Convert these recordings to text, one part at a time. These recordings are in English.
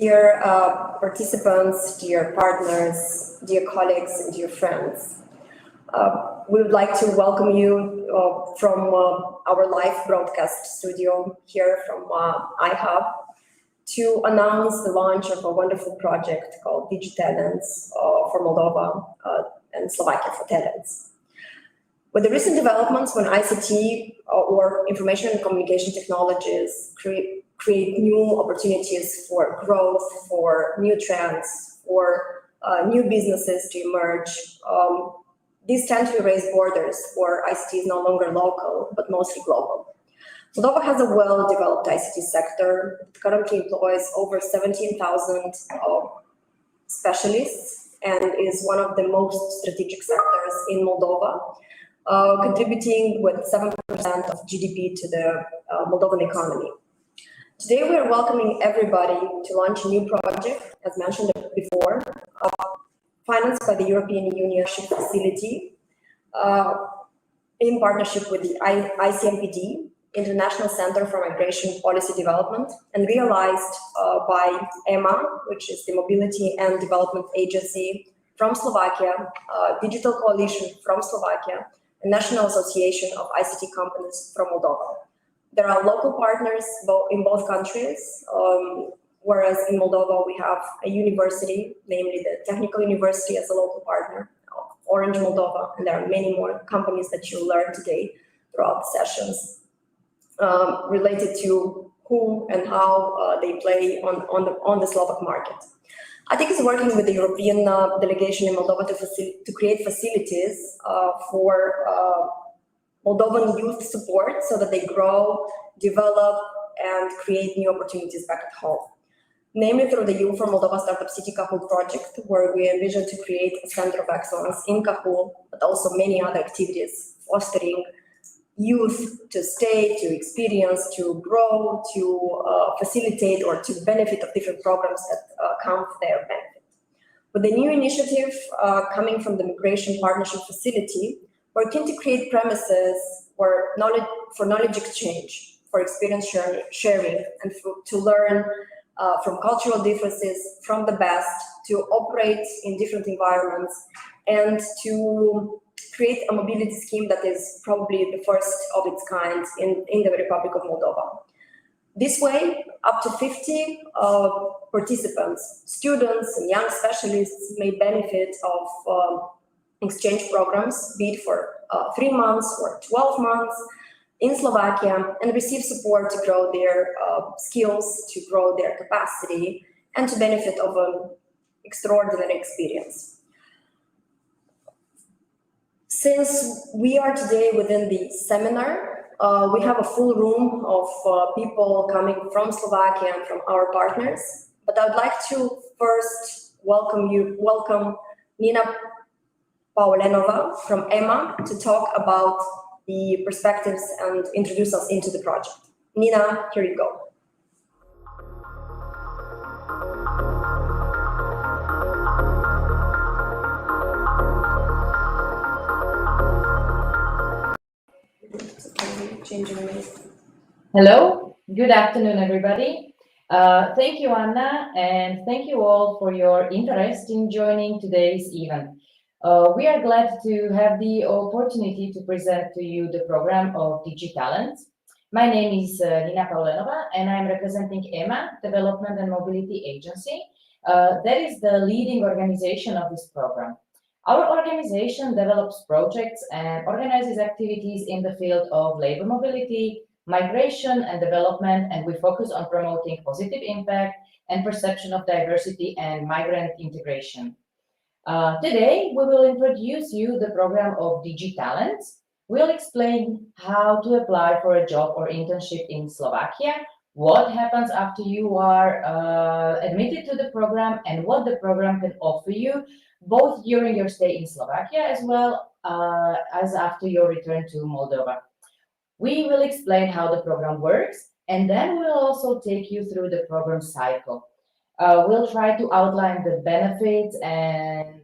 Dear participants, dear partners, dear colleagues, and dear friends, we would like to welcome you from our live broadcast studio here from iHub to announce the launch of a wonderful project called Digi Talents for Moldova and Slovakia for Talents. With the recent developments when ICT or information and communication technologies create new opportunities for growth, for new trends, for new businesses to emerge, these tend to erase borders where ICT is no longer local, but mostly global. Moldova has a well-developed ICT sector. It currently employs over 17,000 specialists and is one of the most strategic sectors in Moldova, contributing with 7% of GDP to the Moldovan economy. Today, we are welcoming everybody to launch a new project, as mentioned before, financed by the European Union facility in partnership with the ICMPD, International Center for Migration Policy Development, and realized by EMA, which is the Mobility and Development Agency from Slovakia, Digital Coalition from Slovakia, and National Association of ICT Companies from Moldova. There are local partners in both countries, whereas in Moldova we have a university, namely the Technical University as a local partner, Orange Moldova, and there are many more companies that you'll learn today throughout the sessions related to who and how they play on the Slovak market. I think it's working with the European delegation in Moldova to create facilities for Moldovan youth support so that they grow, develop, and create new opportunities back at home. Namely through the Youth for Moldova Startup City Cahul project, where we envision to create a center of excellence in Cahul, but also many other activities fostering youth to stay, to experience, to grow, to facilitate or to benefit of different programs that come for their benefit. With the new initiative coming from the Migration Partnership Facility, we're keen to create premises for knowledge exchange, for experience sharing, and to learn from cultural differences, from the best, to operate in different environments, and to create a mobility scheme that is probably the first of its kind in the Republic of Moldova. This way, up to 50 participants, students and young specialists may benefit of exchange programs, be it for 3 months or 12 months in Slovakia, and receive support to grow their skills, to grow their capacity, and to benefit of an extraordinary experience. Since we are today within the seminar, we have a full room of people coming from Slovakia and from our partners, but I would like to first welcome Nina Paulenova from EMA to talk about the perspectives and introduce us into the project. Nina, here you go. Hello, good afternoon, everybody. Thank you, Anna, and thank you all for your interest in joining today's event. We are glad to have the opportunity to present to you the program of Digi Talents. My name is Nina Paulenova, and I'm representing EMA, Development and Mobility Agency. That is the leading organization of this program. Our organization develops projects and organizes activities in the field of labor mobility, migration and development, and we focus on promoting positive impact and perception of diversity and migrant integration. Today, we will introduce you the program of Digi Talents. We'll explain how to apply for a job or internship in Slovakia, what happens after you are admitted to the program, and what the program can offer you, both during your stay in Slovakia as well as after your return to Moldova. We will explain how the program works, and then we'll also take you through the program cycle. We'll try to outline the benefits and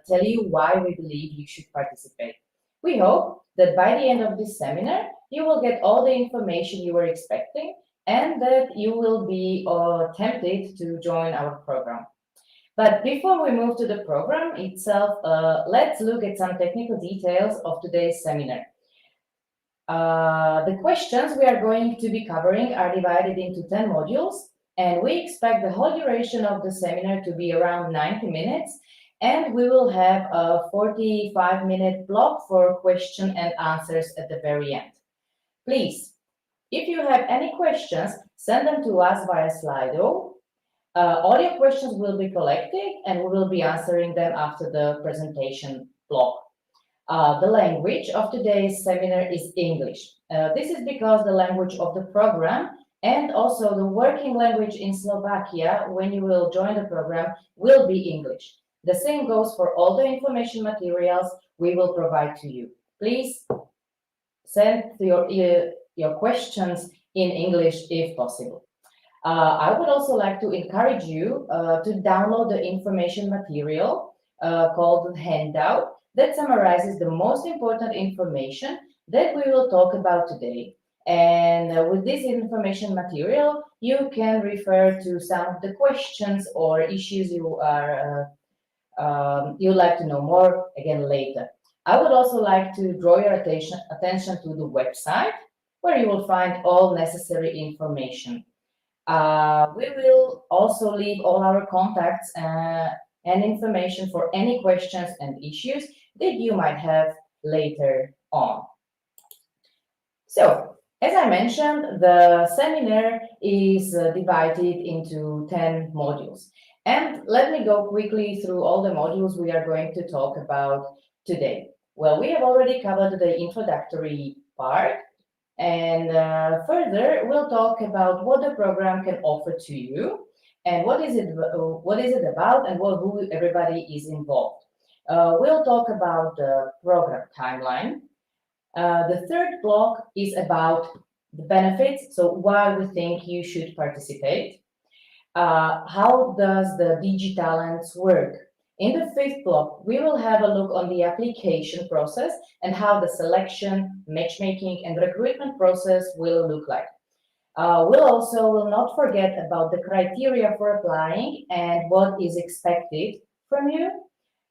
tell you why we believe you should participate. We hope that by the end of this seminar, you will get all the information you were expecting and that you will be tempted to join our program. But before we move to the program itself, let's look at some technical details of today's seminar. The questions we are going to be covering are divided into 10 modules, and we expect the whole duration of the seminar to be around 90 minutes, and we will have a 45-minute block for question and answers at the very end. Please, if you have any questions, send them to us via Slido. All your questions will be collected, and we will be answering them after the presentation block. The language of today's seminar is English. This is because the language of the program and also the working language in Slovakia when you will join the program will be English. The same goes for all the information materials we will provide to you. Please send your questions in English if possible. I would also like to encourage you to download the information material called handout that summarizes the most important information that we will talk about today. And with this information material, you can refer to some of the questions or issues you'd like to know more again later. I would also like to draw your attention to the website, where you will find all necessary information. We will also leave all our contacts and information for any questions and issues that you might have later on. So, as I mentioned, the seminar is divided into 10 modules. And let me go quickly through all the modules we are going to talk about today. Well, we have already covered the introductory part, and further we'll talk about what the program can offer to you and what is it about and who everybody is involved. We'll talk about the program timeline. The third block is about the benefits, so why we think you should participate. How does the Digi Talents work? In the fifth block, we will have a look on the application process and how the selection, matchmaking, and recruitment process will look like. Will not forget about the criteria for applying and what is expected from you.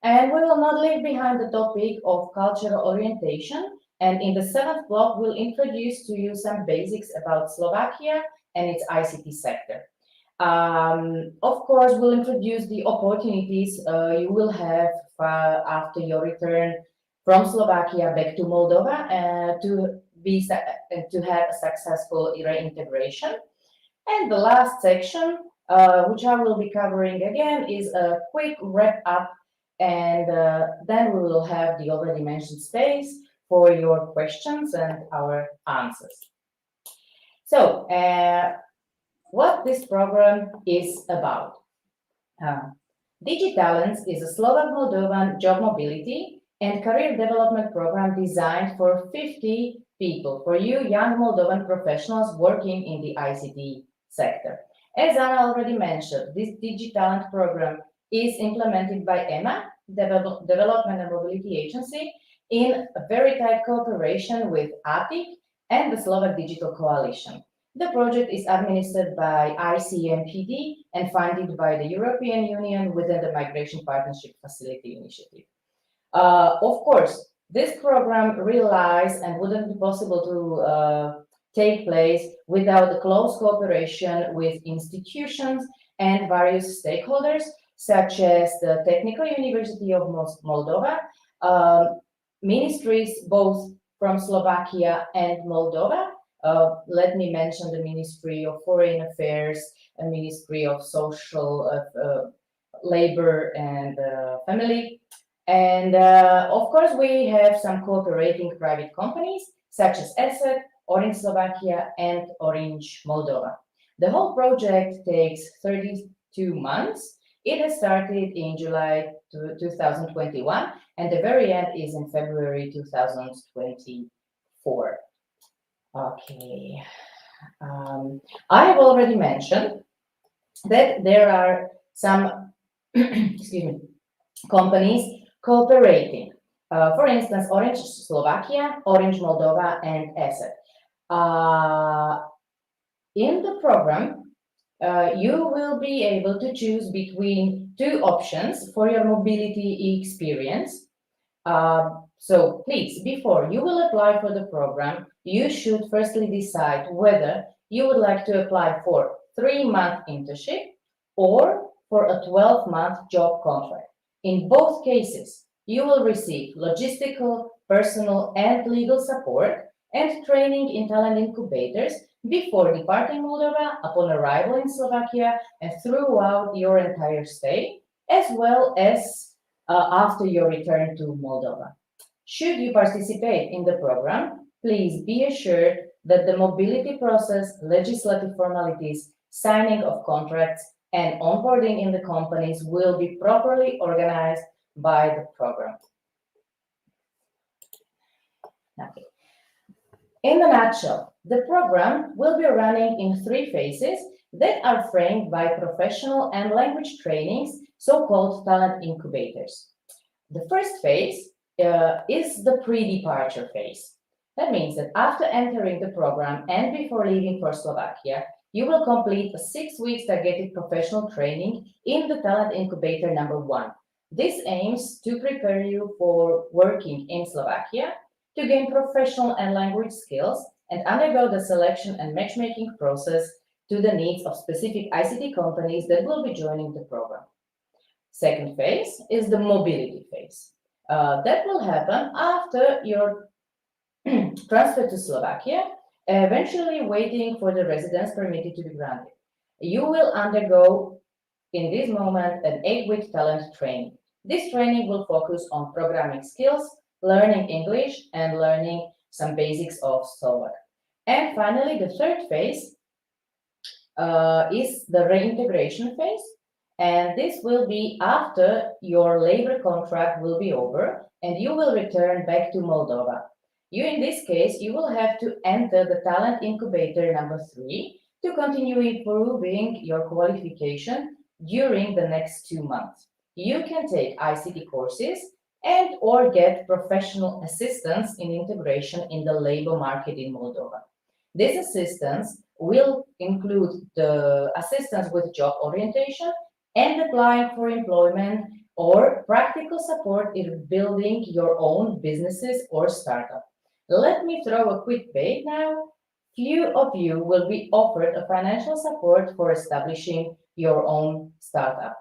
And we will not leave behind the topic of cultural orientation. And in the seventh block, we'll introduce to you some basics about Slovakia and its ICT sector. Of course, we'll introduce the opportunities you will have after your return from Slovakia back to Moldova to have a successful reintegration. And the last section, which I will be covering again, is a quick wrap up, and then we will have the already mentioned space for your questions and our answers. So, what this program is about. Digi Talents is a Slovak-Moldovan job mobility and career development program designed for 50 people, for you young Moldovan professionals working in the ICT sector. As Anna already mentioned, this Digi Talent program is implemented by EMA, Development and Mobility Agency, in a very tight cooperation with ATIC and the Slovak Digital Coalition. The project is administered by ICMPD and funded by the European Union within the Migration Partnership Facility Initiative. Of course, this program relies and wouldn't be possible to take place without the close cooperation with institutions and various stakeholders, such as the Technical University of Moldova, ministries both from Slovakia and Moldova. Let me mention the Ministry of Foreign Affairs, a Ministry of Social Labor and Family. And of course, we have some cooperating private companies such as ESET, Orange Slovakia, and Orange Moldova. The whole project takes 32 months. It has started in July 2021, and the very end is in February 2024. Okay. I have already mentioned that there are some companies cooperating. For instance, Orange Slovakia, Orange Moldova, and ESET. In the program, you will be able to choose between two options for your mobility experience. So please, before you will apply for the program, you should firstly decide whether you would like to apply for 3-month internship or for a 12-month job contract. In both cases, you will receive logistical, personal, and legal support and training in talent incubators before departing Moldova, upon arrival in Slovakia, and throughout your entire stay, as well as after your return to Moldova. Should you participate in the program, please be assured that the mobility process, legislative formalities, signing of contracts, and onboarding in the companies will be properly organized by the program. Okay. In a nutshell, the program will be running in 3 phases that are framed by professional and language trainings, so-called talent incubators. The first phase is the pre-departure phase. That means that after entering the program and before leaving for Slovakia, you will complete a 6 weeks targeted professional training in the talent incubator number 1. This aims to prepare you for working in Slovakia, to gain professional and language skills, and undergo the selection and matchmaking process to the needs of specific ICT companies that will be joining the program. Second phase is the mobility phase. That will happen after your transfer to Slovakia, eventually waiting for the residence permit to be granted. You will undergo, in this moment, an 8-week talent training. This training will focus on programming skills, learning English, and learning some basics of Slovak. And finally, the third phase is the reintegration phase. And this will be after your labor contract will be over and you will return back to Moldova. In this case, you will have to enter the talent incubator number 3 to continue improving your qualification during the next 2 months. You can take ICT courses and or get professional assistance in integration in the labor market in Moldova. This assistance will include the assistance with job orientation and applying for employment or practical support in building your own businesses or startup. Let me throw a quick bait now. Few of you will be offered a financial support for establishing your own startup.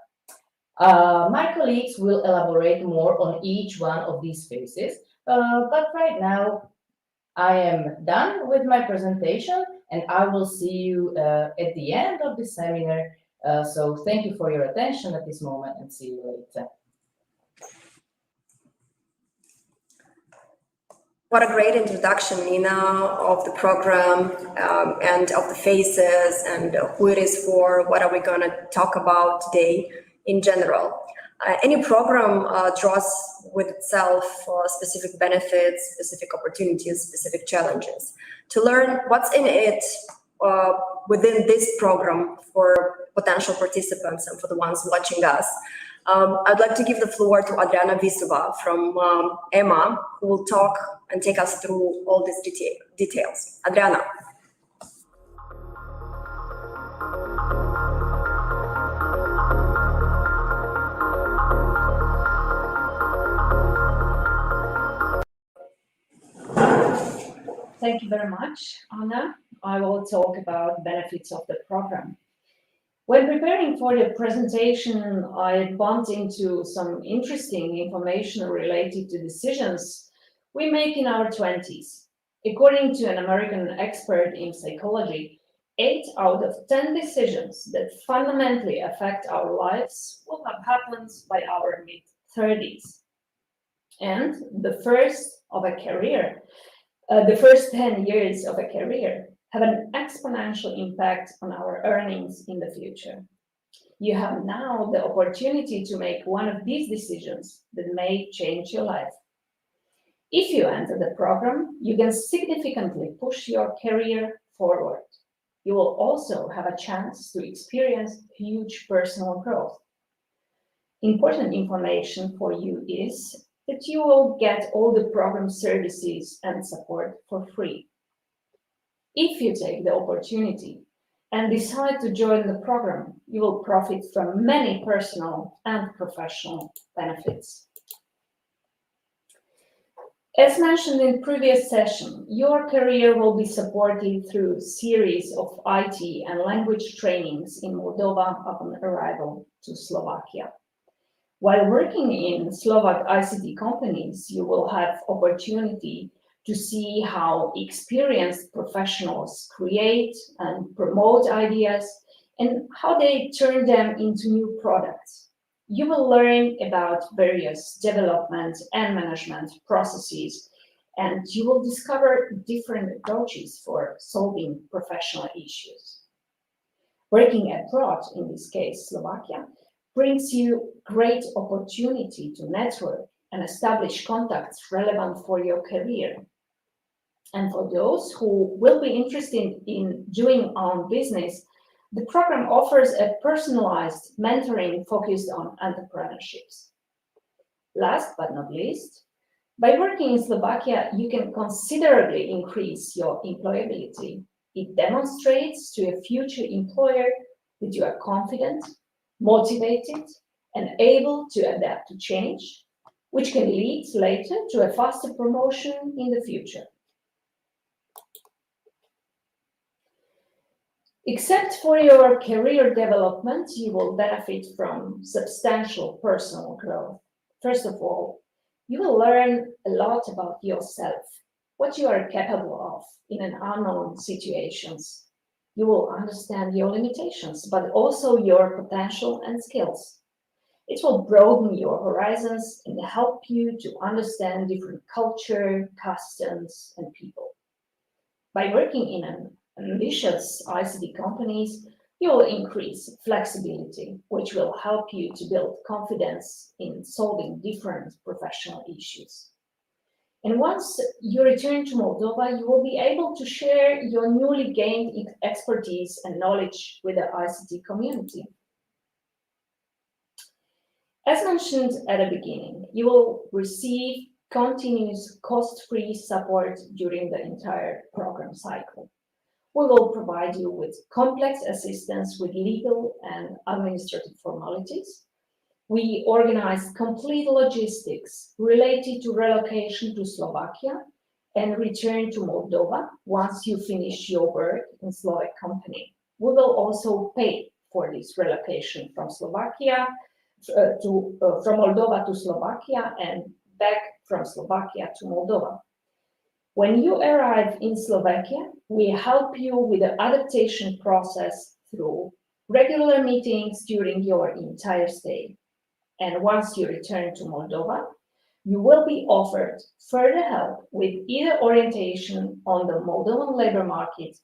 My colleagues will elaborate more on each one of these phases, but right now I am done with my presentation and I will see you at the end of the seminar. So thank you for your attention at this moment and see you later. What a great introduction, Nina, of the program and of the phases and who it is for, what are we going to talk about today in general. Any program draws with itself specific benefits, specific opportunities, specific challenges. To learn what's in it within this program for potential participants and for the ones watching us, I'd like to give the floor to Adriana Visova from EMA, who will talk and take us through all these details. Adriana. Thank you very much, Anna. I will talk about benefits of the program. When preparing for the presentation, I bumped into some interesting information related to decisions we make in our 20s. According to an American expert in psychology, 8 out of 10 decisions that fundamentally affect our lives will have happened by our mid-30s. And the first 10 years of a career have an exponential impact on our earnings in the future. You have now the opportunity to make one of these decisions that may change your life. If you enter the program, you can significantly push your career forward. You will also have a chance to experience huge personal growth. Important information for you is that you will get all the program services and support for free. If you take the opportunity and decide to join the program, you will profit from many personal and professional benefits. As mentioned in previous session, your career will be supported through series of IT and language trainings in Moldova upon arrival to Slovakia. While working in Slovak ICT companies, you will have opportunity to see how experienced professionals create and promote ideas and how they turn them into new products. You will learn about various development and management processes, and you will discover different approaches for solving professional issues. Working abroad, in this case Slovakia, brings you great opportunity to network and establish contacts relevant for your career. And for those who will be interested in doing own business, the program offers a personalized mentoring focused on entrepreneurships. Last but not least, by working in Slovakia, you can considerably increase your employability. It demonstrates to a future employer that you are confident, motivated, and able to adapt to change, which can lead later to a faster promotion in the future. Except for your career development, you will benefit from substantial personal growth. First of all, you will learn a lot about yourself, what you are capable of in an unknown situations. You will understand your limitations, but also your potential and skills. It will broaden your horizons and help you to understand different culture, customs, and people. By working in an ambitious ICT companies, you will increase flexibility, which will help you to build confidence in solving different professional issues. And once you return to Moldova, you will be able to share your newly gained expertise and knowledge with the ICT community. As mentioned at the beginning, you will receive continuous cost-free support during the entire program cycle. We will provide you with complex assistance with legal and administrative formalities. We organize complete logistics related to relocation to Slovakia and return to Moldova once you finish your work in Slovak company. We will also pay for this relocation from Slovakia from Moldova to Slovakia and back from Slovakia to Moldova. When you arrive in Slovakia, we help you with the adaptation process through regular meetings during your entire stay. And once you return to Moldova, you will be offered further help with either orientation on the Moldovan labor market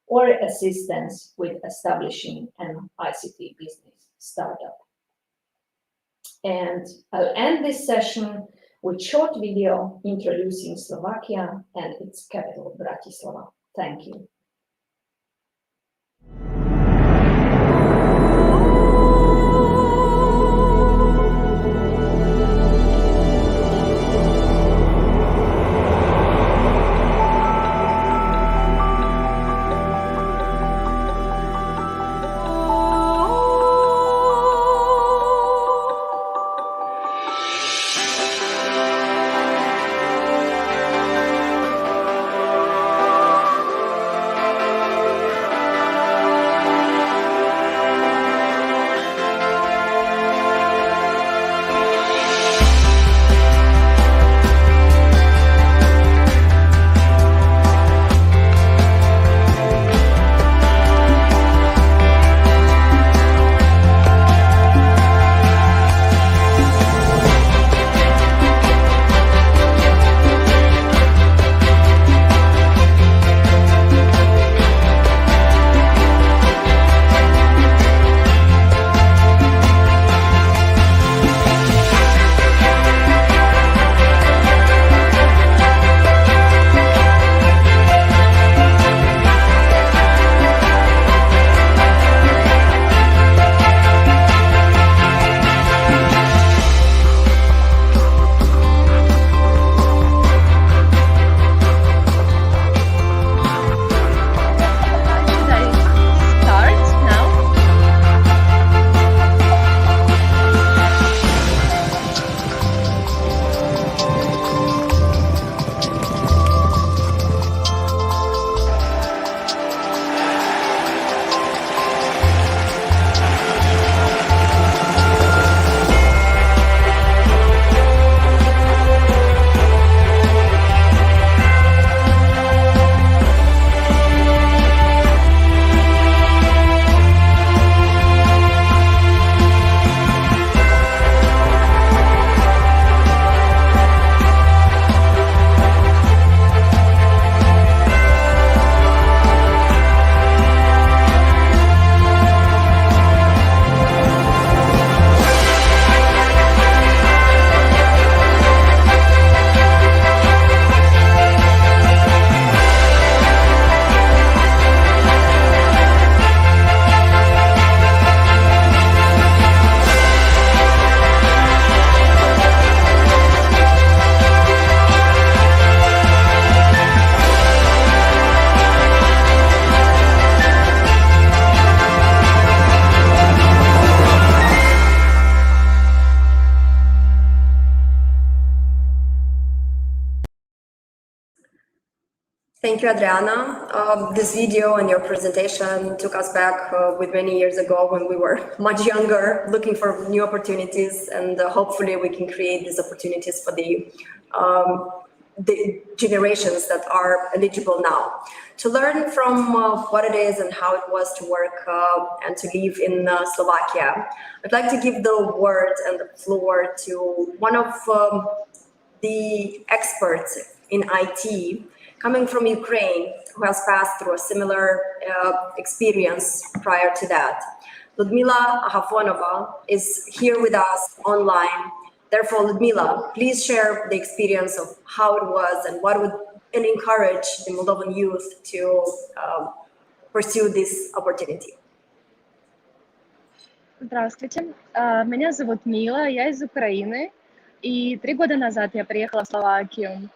or assistance with establishing an ICT business startup. And I'll end this session with short video introducing Slovakia and its capital, Bratislava. Thank you. Thank you, Adriana. This video and your presentation took us back with many years ago when we were much younger, looking for new opportunities, and hopefully we can create these opportunities for the generations that are eligible now. To learn from what it is and how it was to work and to live in Slovakia, I'd like to give the word and the floor to one of the experts in IT coming from Ukraine, who has passed through a similar experience prior to that. Ludmila Ahafonova is here with us online. Therefore, Ludmila, please share the experience of how it was and what would encourage the Moldovan youth to pursue this opportunity. Здравствуйте, меня зовут Мила, я из Украины, и 3 года назад я приехала в Словакию.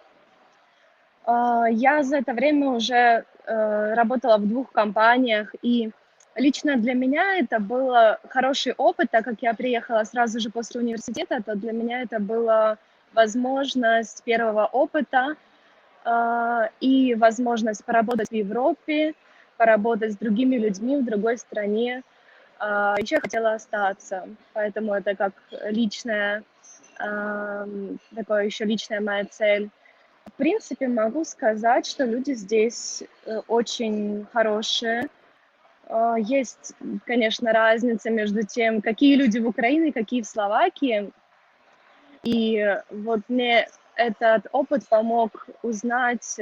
Я за это время уже работала в 2 компаниях, и лично для меня это был хороший опыт, так как я приехала сразу же после университета, то для меня это была возможность первого опыта и возможность поработать в Европе, поработать с другими людьми в другой стране. Еще я хотела остаться, поэтому это как личная, такое еще личная моя цель. В принципе, могу сказать, что люди здесь очень хорошие. Есть, конечно, разница между тем, какие люди в Украине, какие в Словакии. И вот мне этот опыт помог узнать,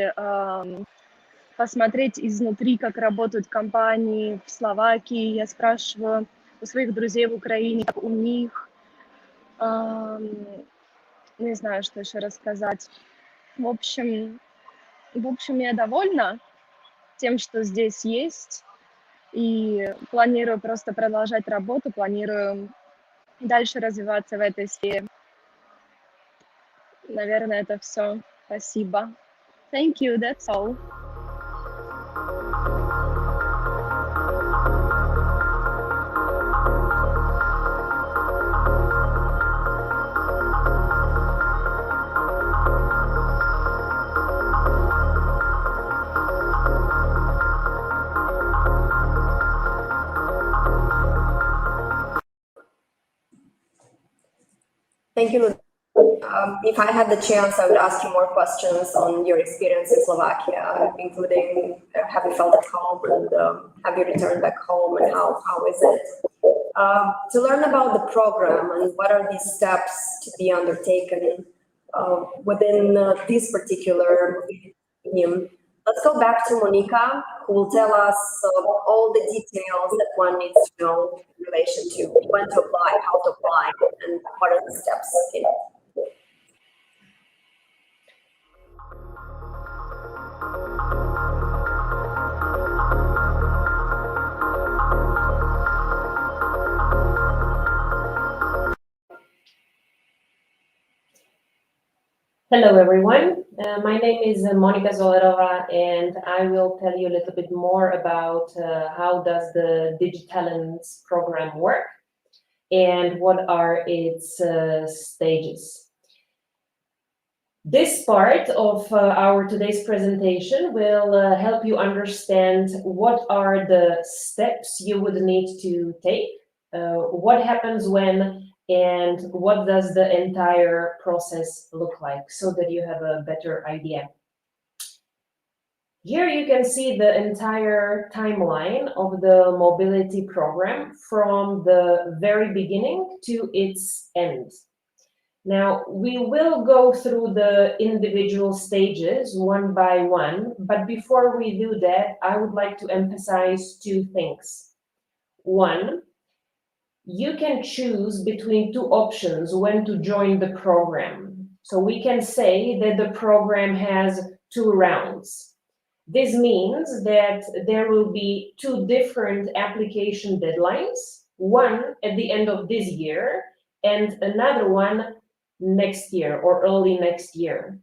посмотреть изнутри, как работают компании в Словакии. Я спрашиваю у своих друзей в Украине, как у них. Не знаю, что еще рассказать. В общем, я довольна тем, что здесь есть. И планирую просто продолжать работу, планирую дальше развиваться в этой сфере. Наверное, это все. Спасибо. Thank you, that's all. Thank you, Ludmila. If I had the chance, I would ask you more questions on your experience in Slovakia, including have you felt at home and have you returned back home and how is it? To learn about the program and what are these steps to be undertaken within this particular team, let's go back to Monica, who will tell us all the details that one needs to know in relation to when to apply, how to apply, and what are the steps in it. Hello, everyone. My name is Monica Zolerova, and I will tell you a little bit more about how does the Digi Talents program work and what are its stages. This part of our today's presentation will help you understand what are the steps you would need to take, what happens when, and what does the entire process look like, so that you have a better idea. Here you can see the entire timeline of the mobility program from the very beginning to its end. Now, we will go through the individual stages one by one, but before we do that, I would like to emphasize 2 things. One, you can choose between 2 options when to join the program. So we can say that the program has 2 rounds. This means that there will be 2 different application deadlines, one at the end of this year and another one next year or early next year.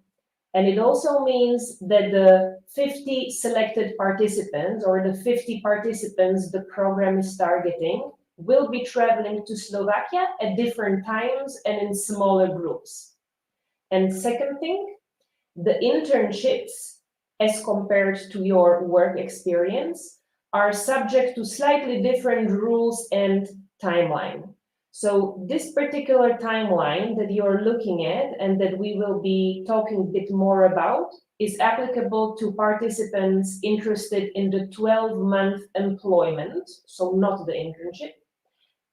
And it also means that the 50 selected participants or the 50 participants the program is targeting will be traveling to Slovakia at different times and in smaller groups. And second thing, the internships as compared to your work experience are subject to slightly different rules and timeline. So this particular timeline that you're looking at and that we will be talking a bit more about is applicable to participants interested in the 12-month employment, so not the internship.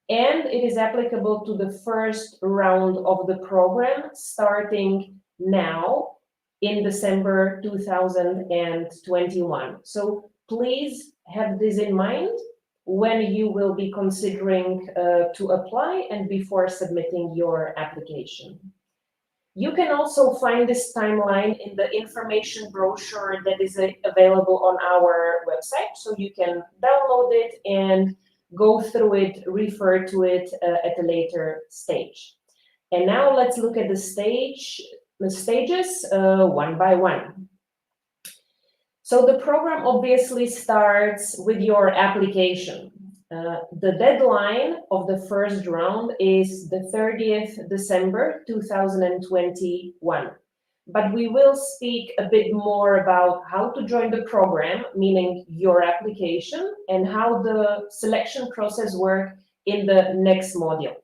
And it is applicable to the first round of the program starting now in December 2021. So please have this in mind when you will be considering to apply and before submitting your application. You can also find this timeline in the information brochure that is available on our website. So you can download it and go through it, refer to it at a later stage. And now let's look at the stages one by one. So the program obviously starts with your application. The deadline of the first round is the 30th December 2021. But we will speak a bit more about how to join the program, meaning your application, and how the selection process works in the next module.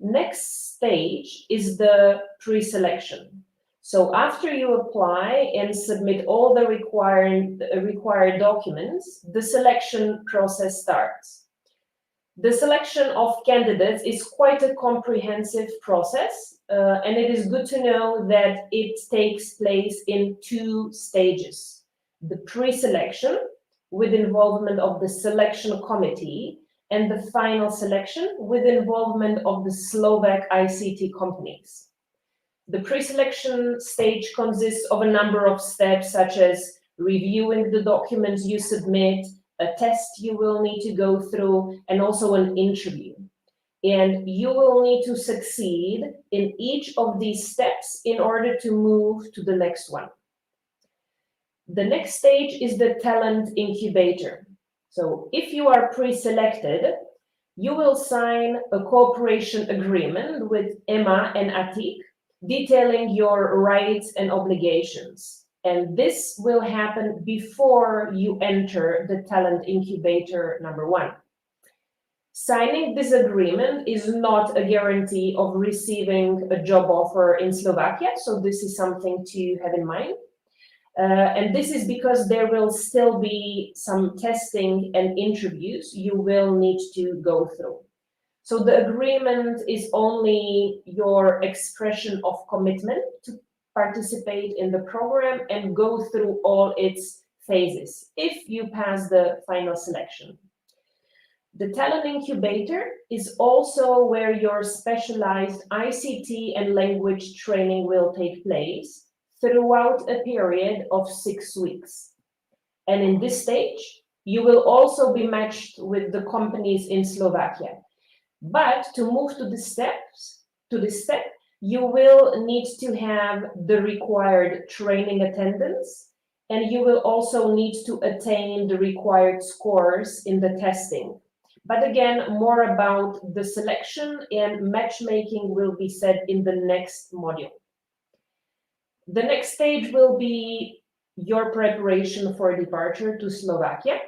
Next stage is the pre-selection. So after you apply and submit all the required documents, the selection process starts. The selection of candidates is quite a comprehensive process, and it is good to know that it takes place in 2 stages. The pre-selection, with involvement of the selection committee, and the final selection, with involvement of the Slovak ICT companies. The pre-selection stage consists of a number of steps, such as reviewing the documents you submit, a test you will need to go through, and also an interview. And you will need to succeed in each of these steps in order to move to the next one. The next stage is the talent incubator. So if you are pre-selected, you will sign a cooperation agreement with Emma and Atik, detailing your rights and obligations. And this will happen before you enter the talent incubator number 1. Signing this agreement is not a guarantee of receiving a job offer in Slovakia, so this is something to have in mind. And this is because there will still be some testing and interviews you will need to go through. So the agreement is only your expression of commitment to participate in the program and go through all its phases if you pass the final selection. The talent incubator is also where your specialized ICT and language training will take place throughout a period of 6 weeks. And in this stage, you will also be matched with the companies in Slovakia. But to move to this step, you will need to have the required training attendance, and you will also need to attain the required scores in the testing. But again, more about the selection and matchmaking will be said in the next module. The next stage will be your preparation for departure to Slovakia.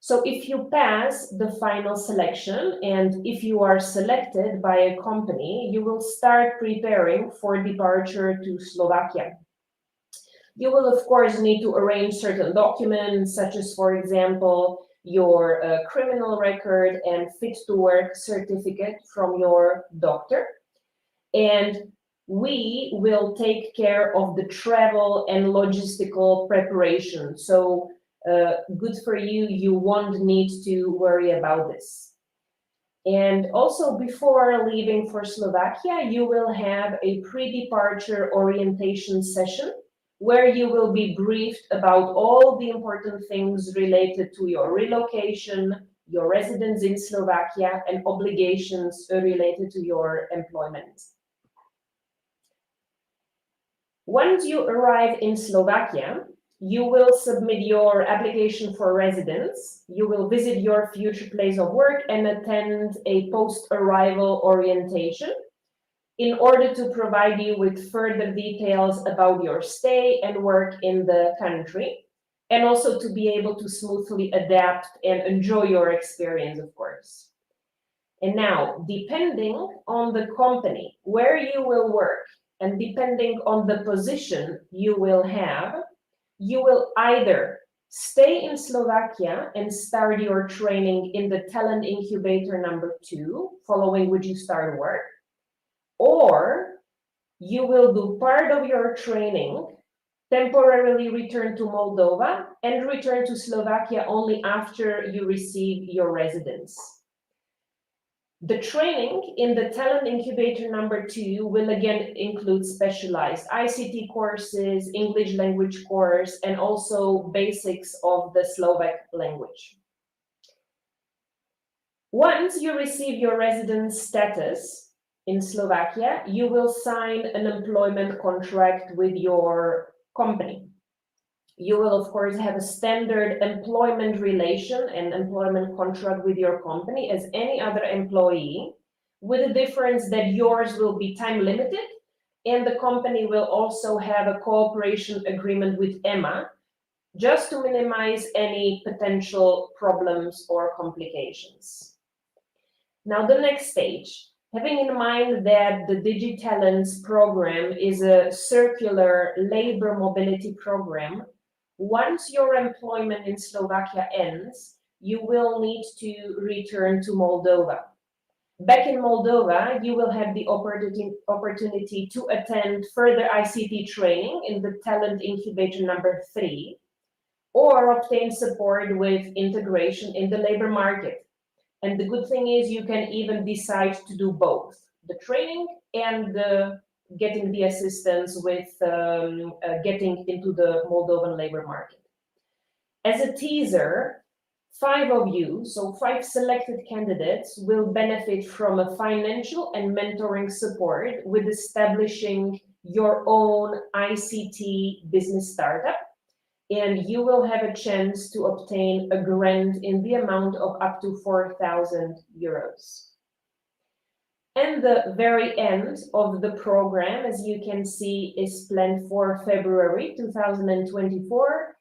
So if you pass the final selection and if you are selected by a company, you will start preparing for departure to Slovakia. You will, of course, need to arrange certain documents, such as, for example, your criminal record and fit to work certificate from your doctor. And we will take care of the travel and logistical preparation. So good for you, you won't need to worry about this. And also before leaving for Slovakia, you will have a pre-departure orientation session where you will be briefed about all the important things related to your relocation, your residence in Slovakia, and obligations related to your employment. Once you arrive in Slovakia, you will submit your application for residence. You will visit your future place of work and attend a post-arrival orientation. in order to provide you with further details about your stay and work in the country, and also to be able to smoothly adapt and enjoy your experience, of course. And now, depending on the company where you will work and depending on the position you will have, you will either stay in Slovakia and start your training in the talent incubator number 2, following which you start work, or you will do part of your training, temporarily return to Moldova, and return to Slovakia only after you receive your residence. The training in the talent incubator number 2 will again include specialized ICT courses, English language course, and also basics of the Slovak language. Once you receive your residence status in Slovakia, you will sign an employment contract with your company. You will, of course, have a standard employment relation and employment contract with your company as any other employee, with the difference that yours will be time limited and the company will also have a cooperation agreement with EMA, just to minimize any potential problems or complications. Now, the next stage. Having in mind that the Digi Talents program is a circular labor mobility program, once your employment in Slovakia ends, you will need to return to Moldova. Back in Moldova, you will have the opportunity to attend further ICT training in the talent incubator number 3, or obtain support with integration in the labor market. And the good thing is you can even decide to do both, the training and getting the assistance with getting into the Moldovan labor market. As a teaser, 5 of you, so 5 selected candidates, will benefit from a financial and mentoring support with establishing your own ICT business startup. And you will have a chance to obtain a grant in the amount of up to 4,000 euros. And the very end of the program, as you can see, is planned for February 2024.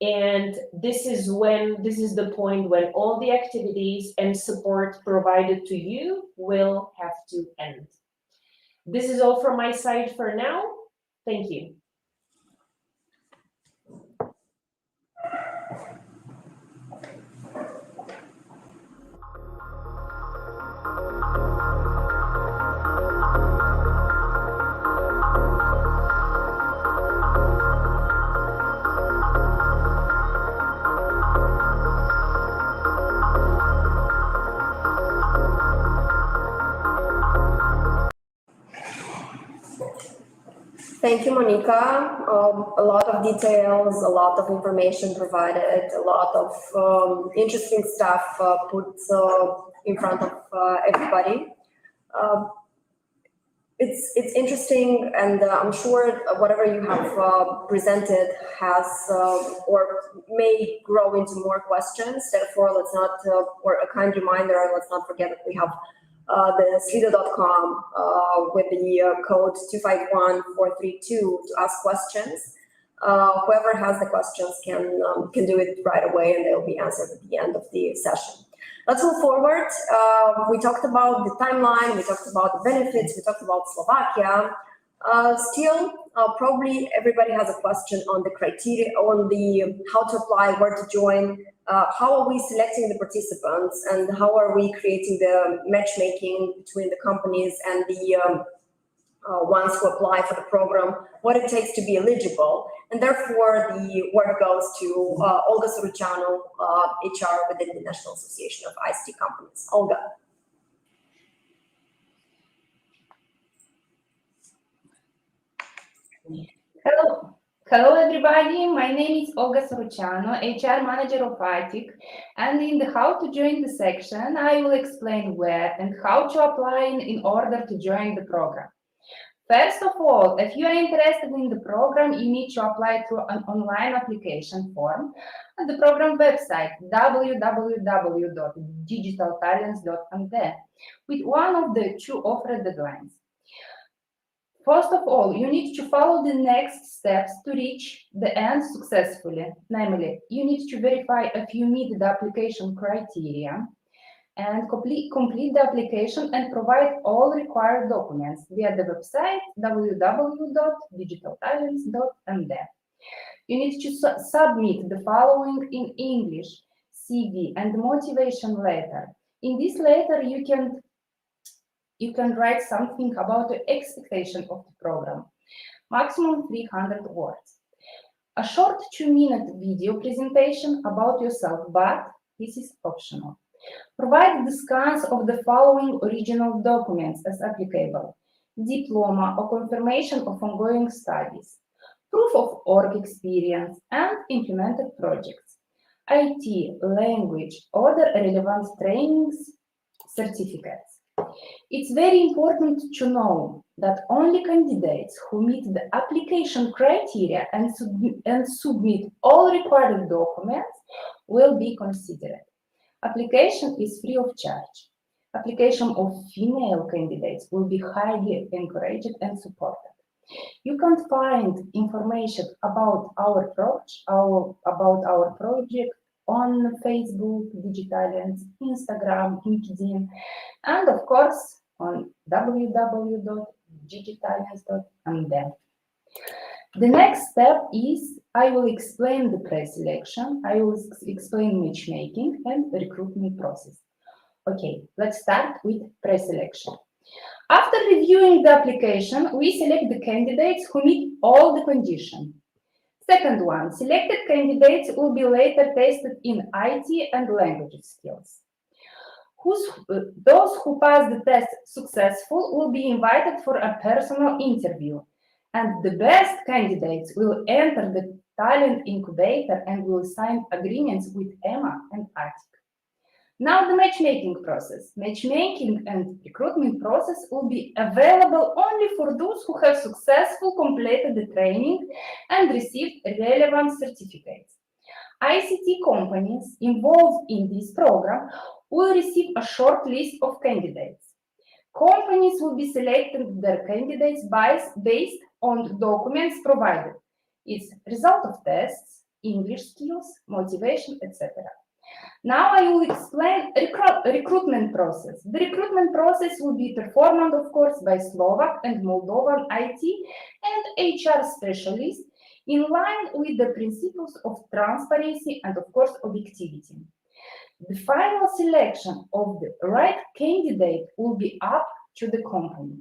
And this is the point when all the activities and support provided to you will have to end. This is all from my side for now. Thank you. Thank you, Monica. A lot of details, a lot of information provided, a lot of interesting stuff put in front of everybody. It's interesting, and I'm sure whatever you have presented has or may grow into more questions. Therefore, let's not, or a kind reminder, let's not forget that we have the slido.com with the code 251432 to ask questions. Whoever has the questions can do it right away, and they'll be answered at the end of the session. Let's move forward. We talked about the timeline, we talked about the benefits, we talked about Slovakia. Still, probably everybody has a question on the criteria, on the how to apply, where to join, how are we selecting the participants, and how are we creating the matchmaking between the companies and the ones who apply for the program, what it takes to be eligible. And therefore, the word goes to Olga Soruchano, HR within the National Association of ICT Companies. Olga. Hello everybody, my name is Olga Soruchano, HR manager of ITIC, and in the how to join the section, I will explain where and how to apply in order to join the program. First of all, if you are interested in the program, you need to apply through an online application form at the program website www.digitaltalents.md with one of the 2 offered deadlines. First of all, you need to follow the next steps to reach the end successfully. Namely, you need to verify if you meet the application criteria and complete the application and provide all required documents via the website www.digitaltalents.md. You need to submit the following in English: CV and motivation letter. In this letter, you can write something about the expectation of the program, maximum 300 words. A short 2-minute video presentation about yourself, but this is optional. Provide the scans of the following original documents as applicable: diploma or confirmation of ongoing studies, proof of work experience and implemented projects, IT, language, other relevant trainings, certificates. It's very important to know that only candidates who meet the application criteria and submit all required documents will be considered. Application is free of charge. Application of female candidates will be highly encouraged and supported. You can find information about our project on Facebook, Digi Talents, Instagram, LinkedIn, and of course on www.digitalents.md. The next step is I will explain the pre-selection, I will explain matchmaking and recruitment process. Okay, let's start with pre-selection. After reviewing the application, we select the candidates who meet all the conditions. Second one, selected candidates will be later tested in IT and language skills. Those who pass the test successful will be invited for a personal interview, and the best candidates will enter the talent incubator and will sign agreements with Emma and Atik. Now the matchmaking process. Matchmaking and recruitment process will be available only for those who have successfully completed the training and received relevant certificates. ICT companies involved in this program will receive a short list of candidates. Companies will be selecting their candidates based on the documents provided, its result of tests, English skills, motivation, etc. Now I will explain recruitment process. The recruitment process will be performed, of course, by Slovak and Moldovan IT and HR specialists in line with the principles of transparency and, of course, objectivity. The final selection of the right candidate will be up to the company.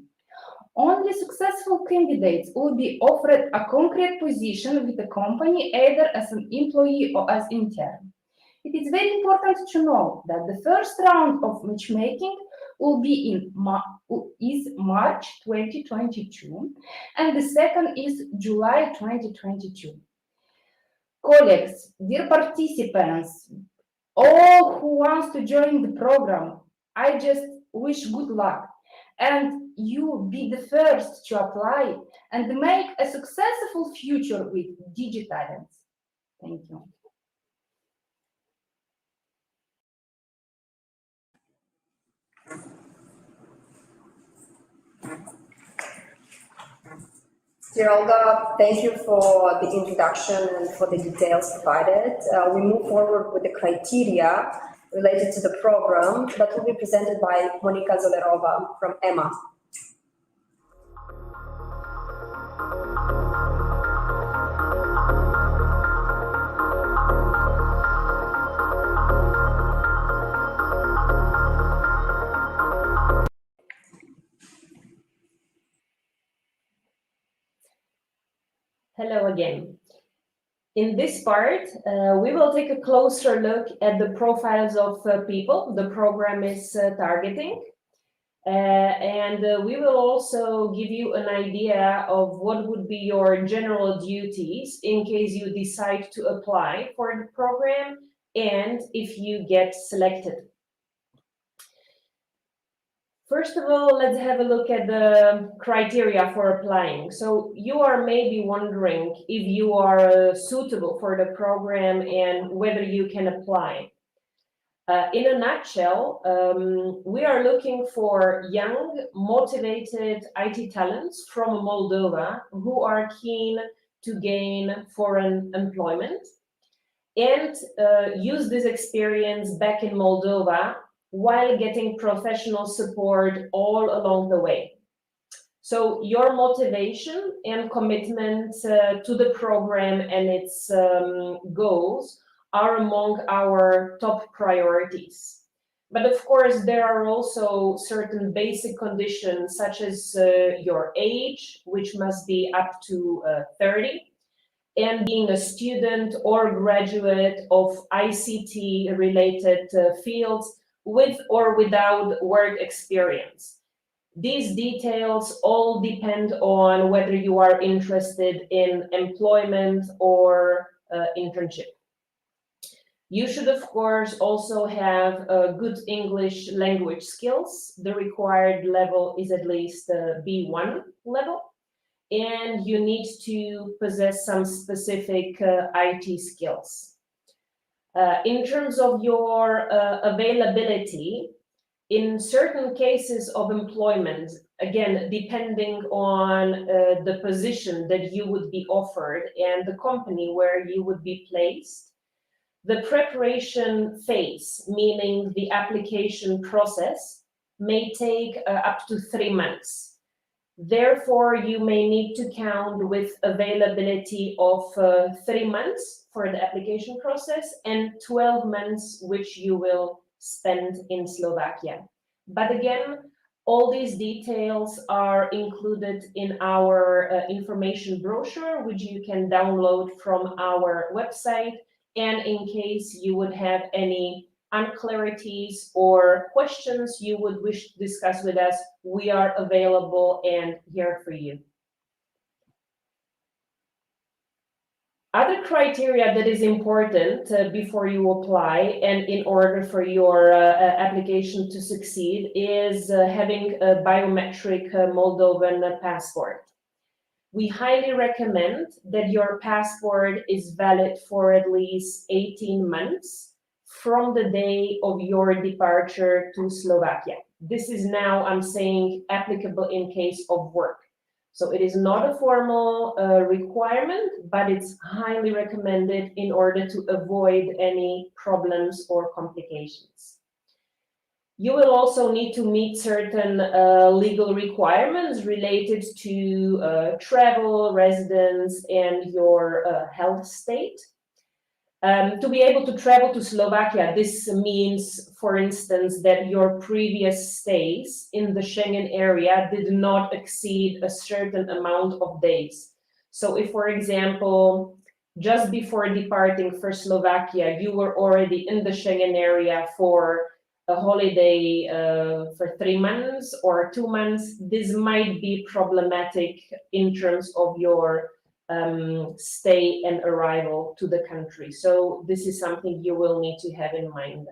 Only successful candidates will be offered a concrete position with the company, either as an employee or as intern. It is very important to know that the first round of matchmaking will be is March 2022, and the second is July 2022. Colleagues, dear participants, all who wants to join the program, I just wish good luck, and you be the first to apply and make a successful future with Digi Talents. Thank you. Dear Olga, thank you for the introduction and for the details provided. We move forward with the criteria related to the program that will be presented by Monika Zolerova from EMA. Hello again. In this part, we will take a closer look at the profiles of people the program is targeting. And we will also give you an idea of what would be your general duties in case you decide to apply for the program and if you get selected. First of all, let's have a look at the criteria for applying. So you are maybe wondering if you are suitable for the program and whether you can apply. In a nutshell, we are looking for young, motivated IT talents from Moldova who are keen to gain foreign employment and use this experience back in Moldova while getting professional support all along the way. So your motivation and commitment to the program and its goals are among our top priorities. But of course, there are also certain basic conditions such as your age, which must be up to 30, and being a student or graduate of ICT-related fields with or without work experience. These details all depend on whether you are interested in employment or internship. You should, of course, also have good English language skills. The required level is at least B1 level, and you need to possess some specific IT skills. In terms of your availability, in certain cases of employment, again, depending on the position that you would be offered and the company where you would be placed, the preparation phase, meaning the application process, may take up to 3 months. Therefore, you may need to count with availability of 3 months for the application process and 12 months, which you will spend in Slovakia. But again, all these details are included in our information brochure, which you can download from our website. And in case you would have any unclarities or questions you would wish to discuss with us, we are available and here for you. Other criteria that is important before you apply and in order for your application to succeed is having a biometric Moldovan passport. We highly recommend that your passport is valid for at least 18 months from the day of your departure to Slovakia. This is now, I'm saying, applicable in case of work. So it is not a formal requirement, but it's highly recommended in order to avoid any problems or complications. You will also need to meet certain legal requirements related to travel, residence, and your health state. To be able to travel to Slovakia, this means, for instance, that your previous stays in the Schengen area did not exceed a certain amount of days. So if, for example, just before departing for Slovakia, you were already in the Schengen area for a holiday for 3 months or 2 months, this might be problematic in terms of your stay and arrival to the country. So this is something you will need to have in mind.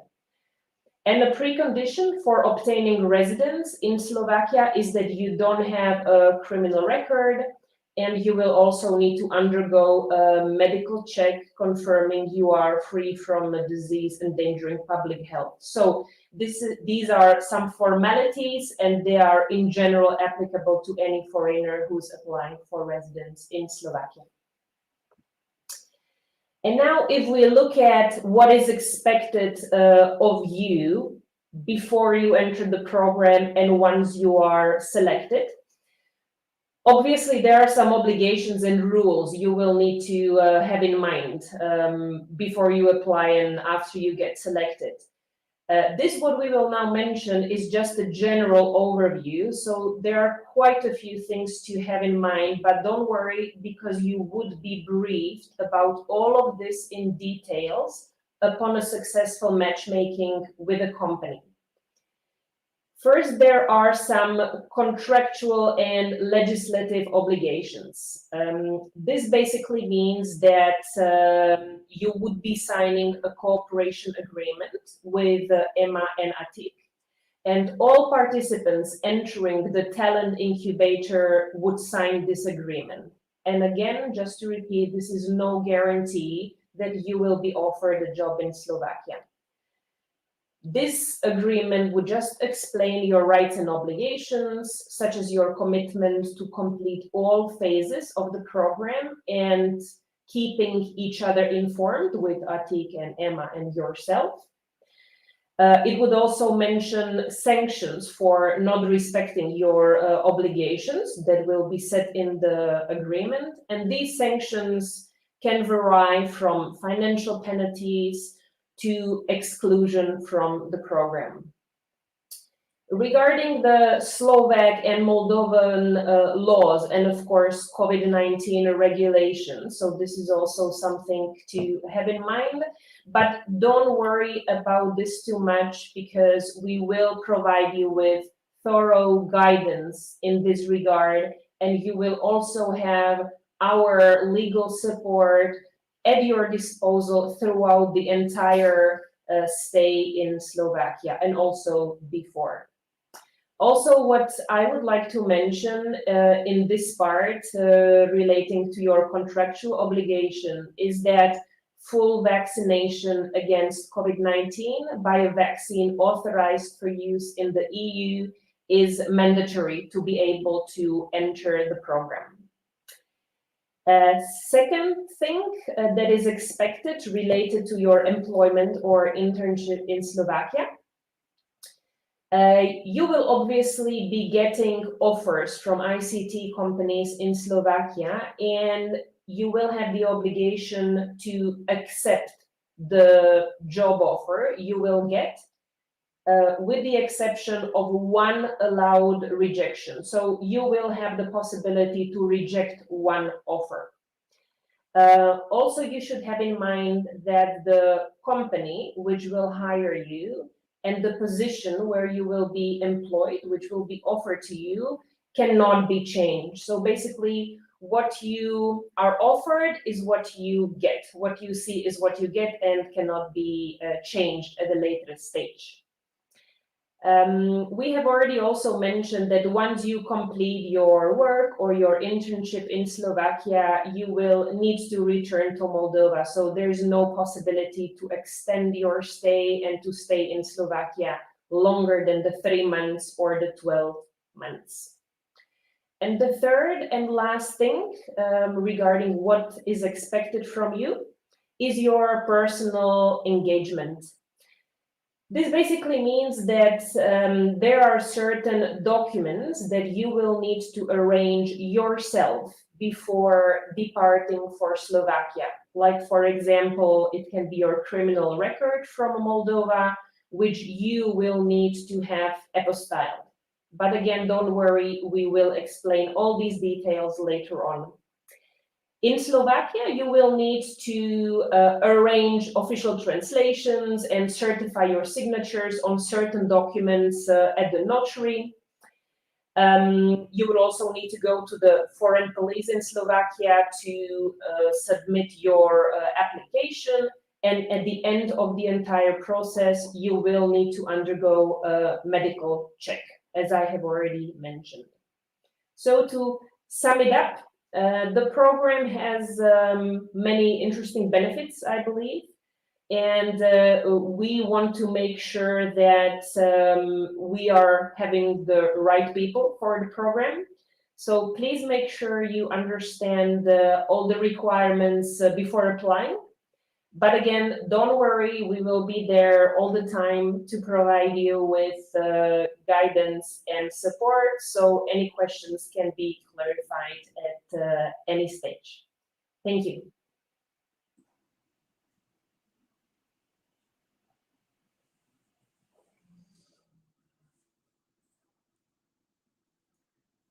And a precondition for obtaining residence in Slovakia is that you don't have a criminal record, and you will also need to undergo a medical check confirming you are free from a disease endangering public health. So these are some formalities, and they are in general applicable to any foreigner who's applying for residence in Slovakia. And now if we look at what is expected of you before you enter the program and once you are selected, obviously, there are some obligations and rules you will need to have in mind before you apply and after you get selected. This, what we will now mention, is just a general overview. So there are quite a few things to have in mind, but don't worry, because you would be briefed about all of this in details upon a successful matchmaking with a company. First, there are some contractual and legislative obligations. This basically means that you would be signing a cooperation agreement with EMA and ATIC, and all participants entering the talent incubator would sign this agreement. And again, just to repeat, this is no guarantee that you will be offered a job in Slovakia. This agreement would just explain your rights and obligations, such as your commitment to complete all phases of the program and keeping each other informed with Atik and Emma and yourself. It would also mention sanctions for not respecting your obligations that will be set in the agreement. And these sanctions can vary from financial penalties to exclusion from the program. Regarding the Slovak and Moldovan laws and of course COVID-19 regulations, so this is also something to have in mind, but don't worry about this too much because we will provide you with thorough guidance in this regard, and you will also have our legal support at your disposal throughout the entire stay in Slovakia and also before. Also, what I would like to mention in this part relating to your contractual obligation is that full vaccination against COVID-19 by a vaccine authorized for use in the EU is mandatory to be able to enter the program. Second thing that is expected related to your employment or internship in Slovakia, you will obviously be getting offers from ICT companies in Slovakia, and you will have the obligation to accept the job offer you will get, with the exception of one allowed rejection. So you will have the possibility to reject one offer. Also, you should have in mind that the company which will hire you and the position where you will be employed, which will be offered to you, cannot be changed. So basically, what you are offered is what you get. What you see is what you get and cannot be changed at a later stage. We have already also mentioned that once you complete your work or your internship in Slovakia, you will need to return to Moldova. So there's no possibility to extend your stay and to stay in Slovakia longer than the 3 months or the 12 months. And the third and last thing regarding what is expected from you is your personal engagement. This basically means that there are certain documents that you will need to arrange yourself before departing for Slovakia. Like, for example, it can be your criminal record from Moldova, which you will need to have apostilled. But again, don't worry, we will explain all these details later on. In Slovakia, you will need to arrange official translations and certify your signatures on certain documents at the notary. You will also need to go to the foreign police in Slovakia to submit your application. And at the end of the entire process, you will need to undergo a medical check, as I have already mentioned. So to sum it up, the program has many interesting benefits, I believe, and we want to make sure that we are having the right people for the program. So please make sure you understand all the requirements before applying. But again, don't worry, we will be there all the time to provide you with guidance and support, so any questions can be clarified at any stage. Thank you.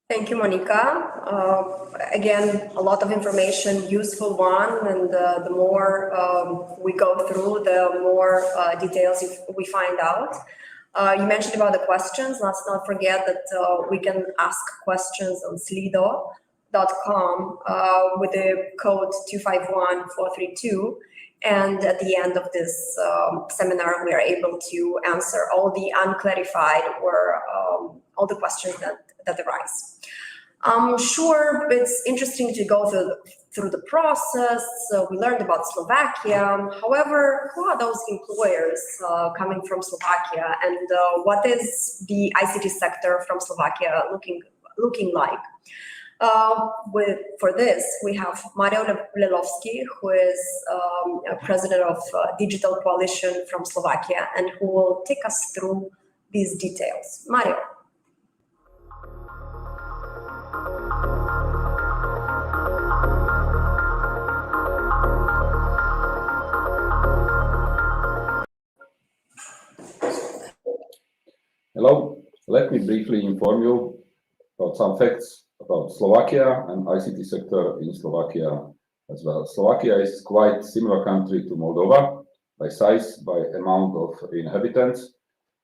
Thank you, Monica. Again, a lot of information, useful one, and the more we go through, the more details we find out. You mentioned about the questions. Let's not forget that we can ask questions on slido.com with the code 251432. And at the end of this seminar, we are able to answer all the unclarified or all the questions that arise. I'm sure it's interesting to go through the process. We learned about Slovakia. However, who are those employers coming from Slovakia, and what is the ICT sector from Slovakia looking like? For this, we have Mario Lelovsky, who is president of Digital Coalition from Slovakia, and who will take us through these details. Mario. Hello, let me briefly inform you about some facts about Slovakia and ICT sector in Slovakia as well. Slovakia is quite similar country to Moldova by size, by amount of inhabitants,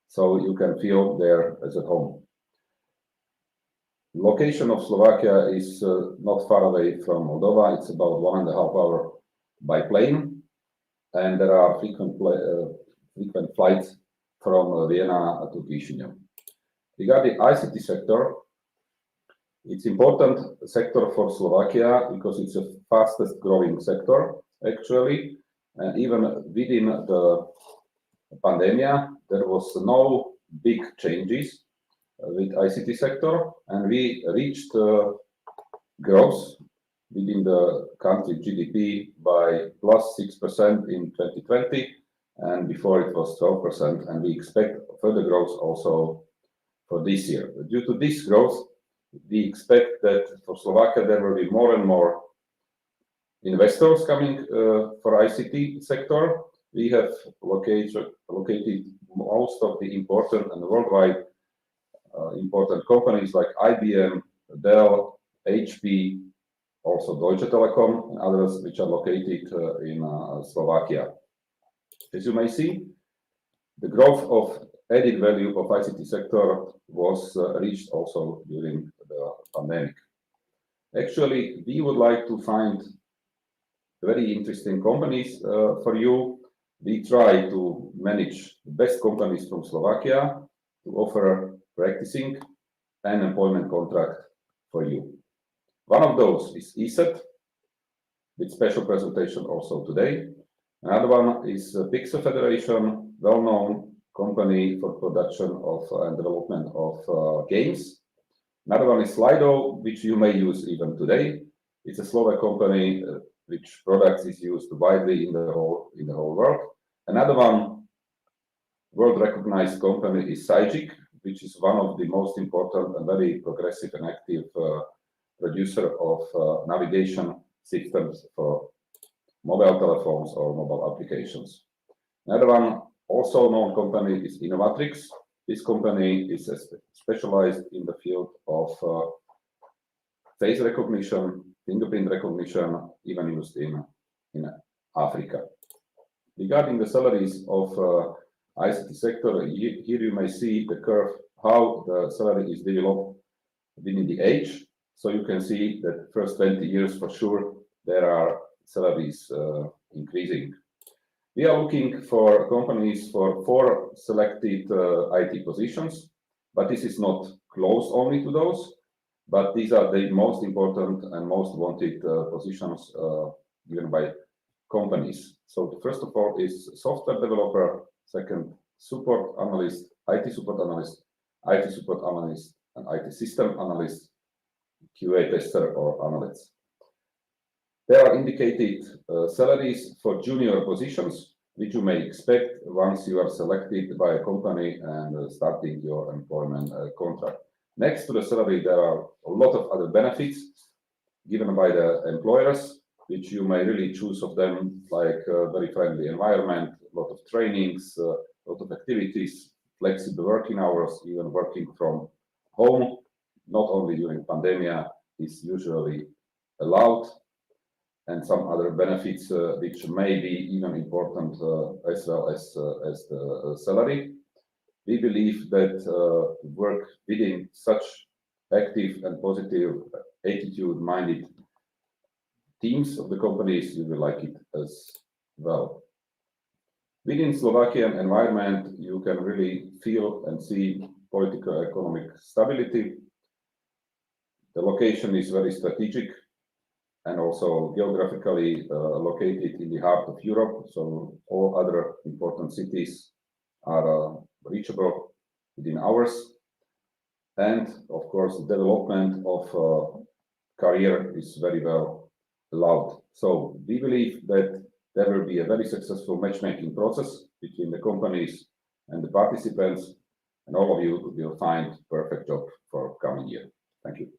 so you can feel there as at home. Location of Slovakia is not far away from Moldova. It's about 1.5 hours by plane, and there are frequent flights from Vienna to Chisinau. Regarding ICT sector, it's important sector for Slovakia because it's the fastest growing sector actually, and even within the pandemic there was no big changes with ICT sector, and we reached growth within the country GDP by +6% in 2020, and before it was 12%, and we expect further growth also for this year. Due to this growth, we expect that for Slovakia there will be more and more investors coming for ICT sector. We have located most of the important and worldwide important companies like IBM, Dell, HP, also Deutsche Telekom, and others which are located in Slovakia. As you may see, the growth of added value of ICT sector was reached also during the pandemic. Actually, we would like to find very interesting companies for you. We try to manage the best companies from Slovakia to offer practicing and employment contract for you. One of those is ESET, with special presentation also today. Another one is Pixel Federation, well-known company for production of and development of games. Another one is Slido, which you may use even today. It's a Slovak company which products is used widely in the whole world. Another one, world-recognized company is Sajik, which is one of the most important and very progressive and active producer of navigation systems for mobile telephones or mobile applications. Another one, also known company, is Innovatrix. This company is specialized in the field of face recognition, fingerprint recognition, even used in Africa. Regarding the salaries of ICT sector, here you may see the curve, how the salary is developed within the age. So you can see that first 20 years for sure, there are salaries increasing. We are looking for companies for 4 selected IT positions, but this is not closed only to those, but these are the most important and most wanted positions given by companies. So the first of all is software developer, second support analyst, IT support analyst, IT support analyst, and IT system analyst, QA tester or analyst. There are indicated salaries for junior positions, which you may expect once you are selected by a company and starting your employment contract. Next to the salary, there are a lot of other benefits given by the employers, which you may really choose of them, like very friendly environment, a lot of trainings, a lot of activities, flexible working hours, even working from home, not only during pandemic, is usually allowed, and some other benefits which may be even important as well as the salary. We believe that work within such active and positive attitude-minded teams of the companies, you will like it as well. Within Slovakian environment, you can really feel and see political economic stability. The location is very strategic and also geographically located in the heart of Europe. So all other important cities are reachable within hours. And of course, the development of career is very well allowed. So we believe that there will be a very successful matchmaking process between the companies and the participants, and all of you will find perfect job for coming year. Thank you.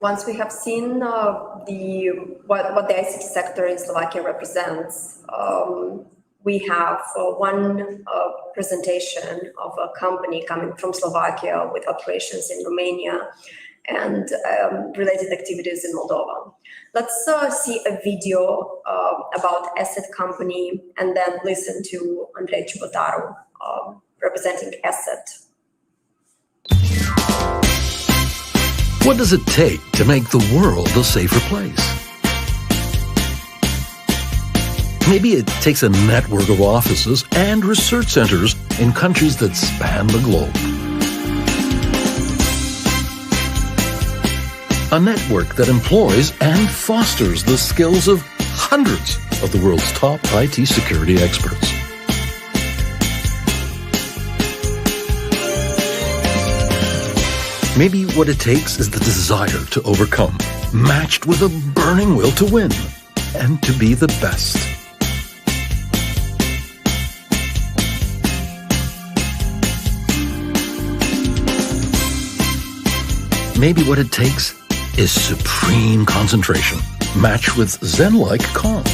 Once we have seen what the ICT sector in Slovakia represents, we have one presentation of a company coming from Slovakia with operations in Romania and related activities in Moldova. Let's see a video about Asset Company and then listen to Andrei Ciubotaru representing Asset. What does it take to make the world a safer place? Maybe it takes a network of offices and research centers in countries that span the globe. A network that employs and fosters the skills of hundreds of the world's top IT security experts. Maybe what it takes is the desire to overcome, matched with a burning will to win and to be the best. Maybe what it takes is supreme concentration, matched with Zen-like calm.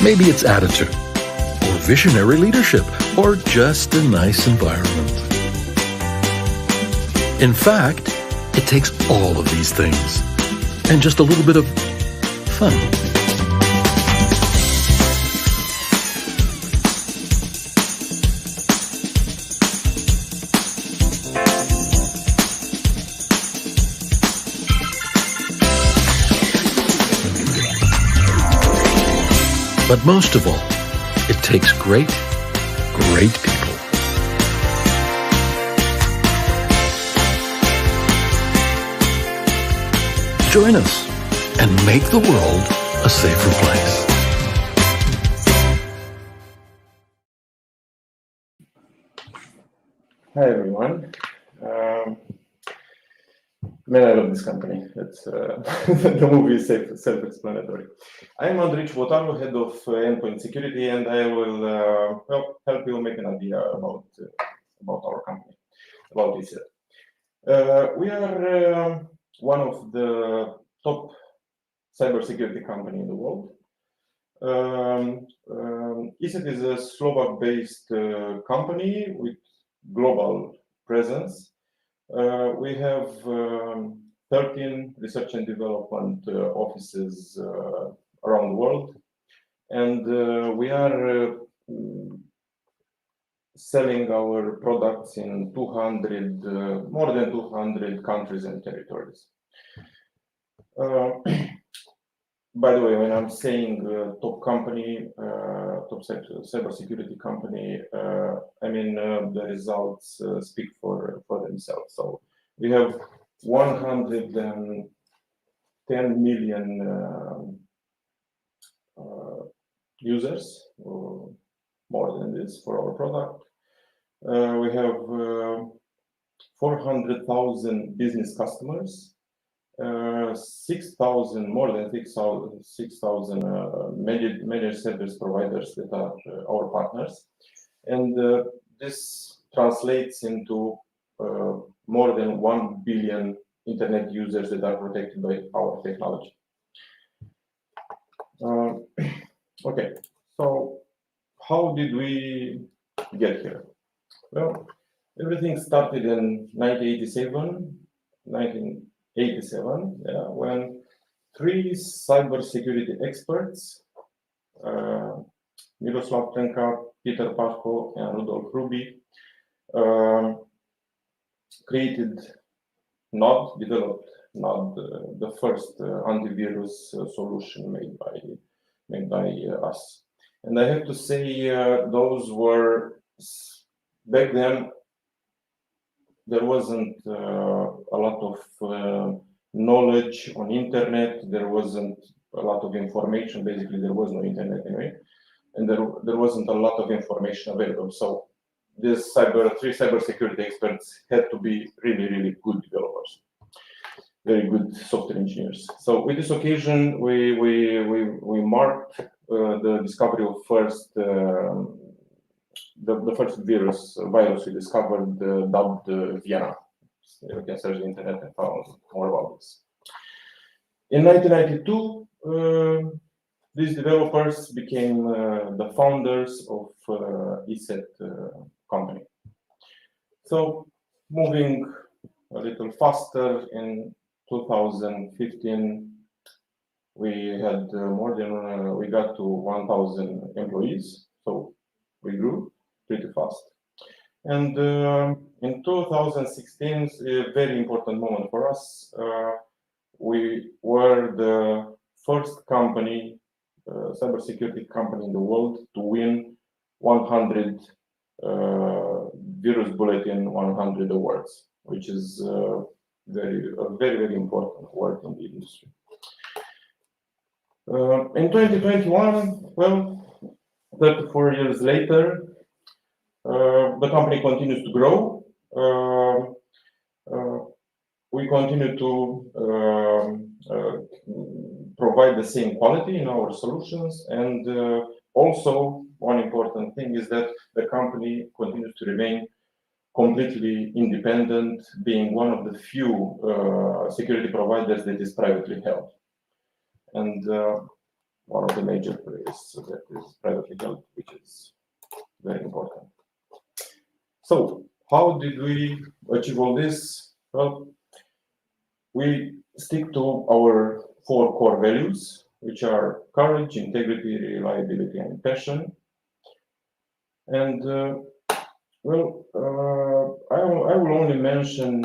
Maybe it's attitude, or visionary leadership, or just a nice environment. In fact, it takes all of these things, and just a little bit of fun. But most of all, it takes great, great people. Join us and make the world a safer place. Hi everyone. Man, I love this company. It's the movie is self-explanatory. I'm Andrei Ciubotaru, head of endpoint security, and I will help you make an idea about our company, about this. We are one of the top cybersecurity company in the world. ICET is a Slovak-based company with global presence. We have 13 research and development offices around the world, and we are selling our products in more than 200 countries and territories. By the way, when I'm saying top company, top cybersecurity company, I mean the results speak for themselves. So we have 110 million users, or more than this, for our product. We have 400,000 business customers. 6,000, more than 6,000 managed service providers that are our partners, and this translates into more than 1 billion internet users that are protected by our technology. Okay, so how did we get here? Well, everything started in 1987, when three cybersecurity experts, Miroslav Trenka, Peter Paschko, and Rudolf Ruby, developed not the first antivirus solution made by us. And I have to say, those were back then. There wasn't a lot of knowledge on internet. There wasn't a lot of information. Basically, there was no internet anyway, and there wasn't a lot of information available. So these three cybersecurity experts had to be really, really good developers, very good software engineers. So with this occasion, we marked the discovery of the first virus we discovered, dubbed Vienna. You can search the internet and find more about this. In 1992, these developers became the founders of ESET company. So moving a little faster, in 2015, we had we got to 1,000 employees. So we grew pretty fast. And in 2016, a very important moment for us, we were the first company, cybersecurity company in the world to win 100 Virus Bulletin 100 awards, which is a very important award in the industry. In 2021, well, 34 years later, the company continues to grow. We continue to provide the same quality in our solutions, and also one important thing is that the company continues to remain completely independent, being one of the few security providers that is privately held, and one of the major players that is privately held, which is very important. So how did we achieve all this? Well, we stick to our 4 core values, which are courage, integrity, reliability, and passion. And well, I will only mention,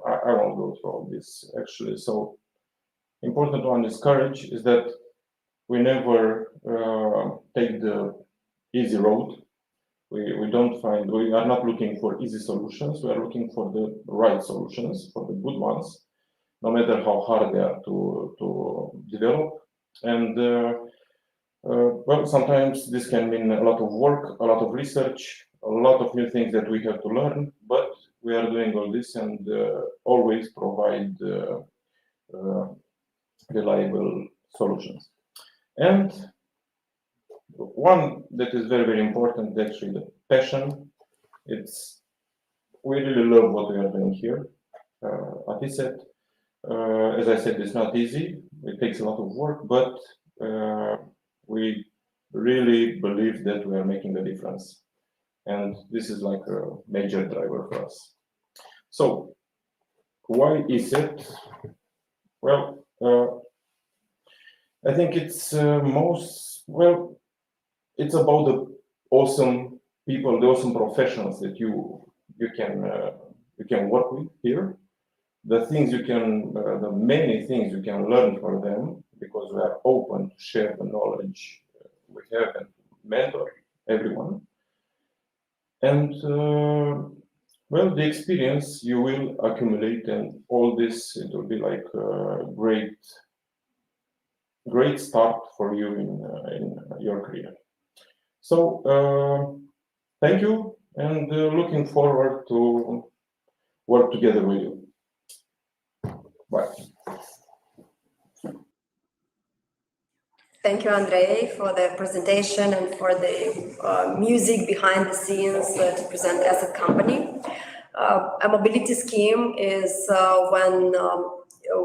I won't go through all this actually. So important one is courage, is that we never take the easy road. We are not looking for easy solutions. We are looking for the right solutions, for the good ones, no matter how hard they are to develop. And well, sometimes this can mean a lot of work, a lot of research, a lot of new things that we have to learn, but we are doing all this and always provide reliable solutions. And one that is very important is actually the passion. We really love what we are doing here at ESET. As I said, it's not easy. It takes a lot of work, but we really believe that we are making a difference. And this is like a major driver for us. So why ESET? Well, I think it's it's about the awesome people, the awesome professionals that you can work with here. The many things you can learn from them, because we are open to share the knowledge we have and mentor everyone. And well, the experience you will accumulate, and all this, it will be like a great start for you in your career. So thank you, and looking forward to work together with you. Bye. Thank you, Andrei, for the presentation and for the music behind the scenes to present ESET company. A mobility scheme is when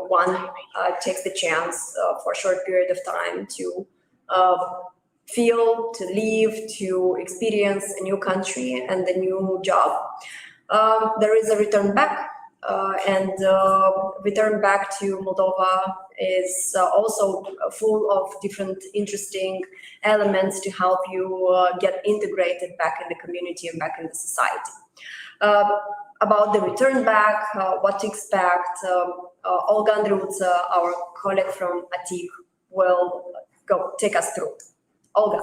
one takes the chance for a short period of time to feel, to live, to experience a new country and a new job. There is a return back, and return back to Moldova is also full of different interesting elements to help you get integrated back in the community and back in the society. about the return back, what to expect, Olga Andriutsa, our colleague from ATIC, will go take us through. Olga.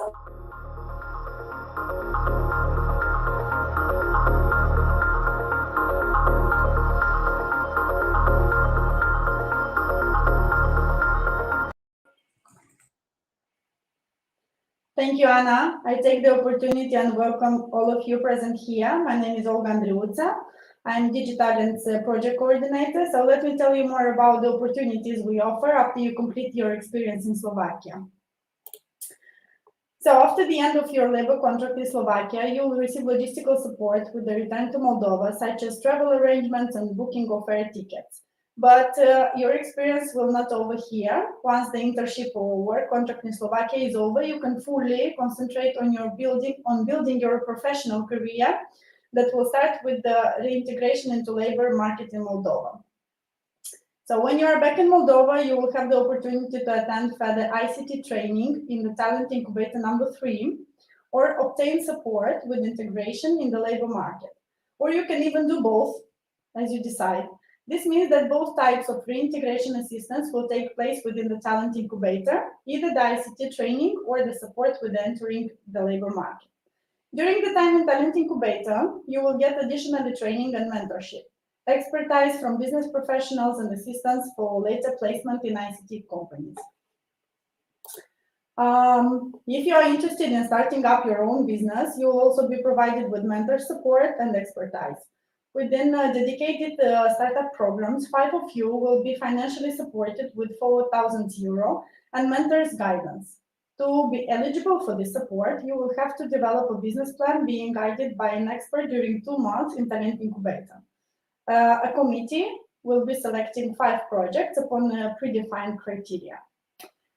Thank you, Anna. I take the opportunity and welcome all of you present here. My name is Olga Andriutsa. I'm Digi Talents project coordinator. So let me tell you more about the opportunities we offer after you complete your experience in Slovakia. So after the end of your labor contract in Slovakia, you will receive logistical support with the return to Moldova, such as travel arrangements and booking of air tickets. But your experience will not over here. Once the internship or work contract in Slovakia is over, you can fully concentrate on building your professional career that will start with the reintegration into labor market in Moldova. So when you are back in Moldova, you will have the opportunity to attend further ICT training in the Talent Incubator number 3, or obtain support with integration in the labor market. Or you can even do both, as you decide. This means that both types of reintegration assistance will take place within the Talent Incubator, either the ICT training or the support with entering the labor market. During the time in Talent Incubator, you will get additional training and mentorship, expertise from business professionals and assistance for later placement in ICT companies. If you are interested in starting up your own business, you will also be provided with mentor support and expertise. Within dedicated startup programs, 5 of you will be financially supported with 4,000 euro and mentors guidance. To be eligible for this support, you will have to develop a business plan being guided by an expert during 2 months in Talent Incubator. A committee will be selecting 5 projects upon predefined criteria.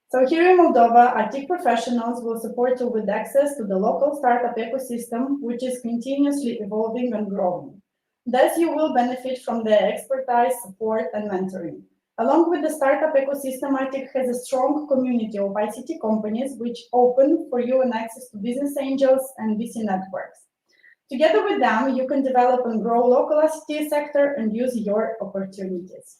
So here in Moldova, ICT professionals will support you with access to the local startup ecosystem, which is continuously evolving and growing. Thus, you will benefit from the expertise, support, and mentoring. Along with the startup ecosystem, ICT has a strong community of ICT companies which open for you an access to business angels and VC networks. Together with them, you can develop and grow local ICT sector and use your opportunities.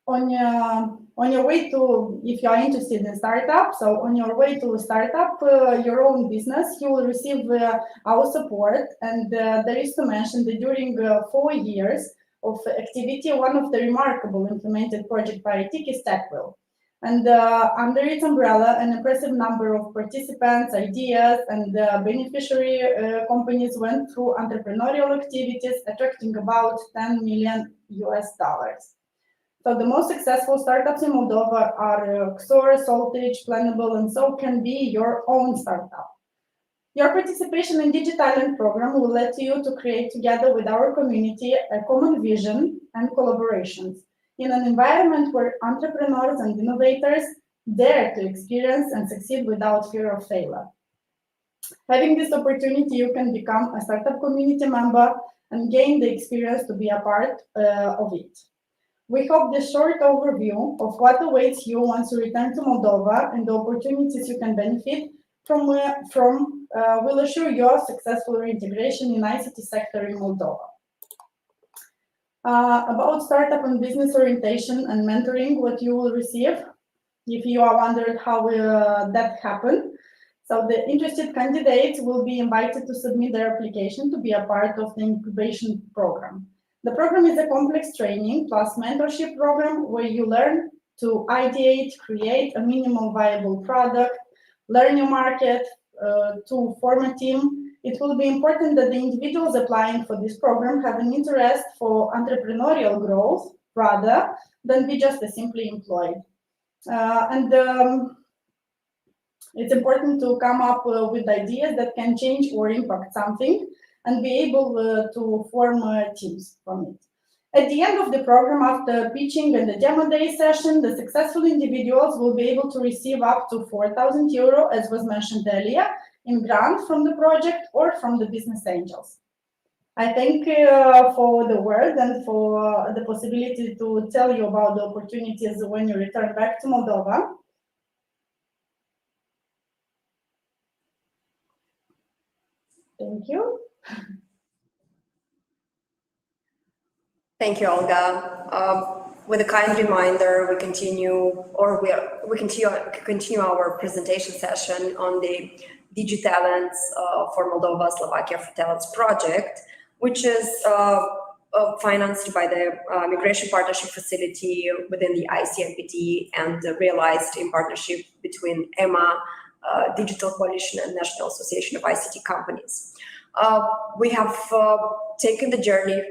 On your way to, if you are interested in startup, so on your way to start up your own business, you will receive our support. And there is to mention that during 4 years of activity, one of the remarkable implemented project by ICT is TechWheel. And under its umbrella, an impressive number of participants, ideas, and beneficiary companies went through entrepreneurial activities, attracting about $10 million. So the most successful startups in Moldova are Xor, Saltage, Planable, and so can be your own startup. Your participation in Digi Talent program will let you to create together with our community a common vision and collaborations in an environment where entrepreneurs and innovators dare to experience and succeed without fear of failure. Having this opportunity, you can become a startup community member and gain the experience to be a part of it. We hope this short overview of what awaits you once you return to Moldova and the opportunities you can benefit from will assure your successful reintegration in ICT sector in Moldova. About startup and business orientation and mentoring, what you will receive, if you are wondering how that happened. So the interested candidates will be invited to submit their application to be a part of the incubation program. The program is a complex training plus mentorship program where you learn to ideate, create a minimal viable product, learn your market, to form a team. It will be important that the individuals applying for this program have an interest for entrepreneurial growth rather than be just simply employed. It's important to come up with ideas that can change or impact something and be able to form teams from it. At the end of the program, after pitching and the demo day session, the successful individuals will be able to receive up to 4,000 euro, as was mentioned earlier, in grant from the project or from the business angels. I thank for the word and for the possibility to tell you about the opportunities when you return back to Moldova. Thank you. Thank you, Olga. With a kind reminder, we continue our presentation session on the Digi Talents for Moldova, Slovakia for Talents project, which is financed by the Migration Partnership Facility within the ICMPD and realized in partnership between EMA, Digital Coalition, and National Association of ICT Companies. We have taken the journey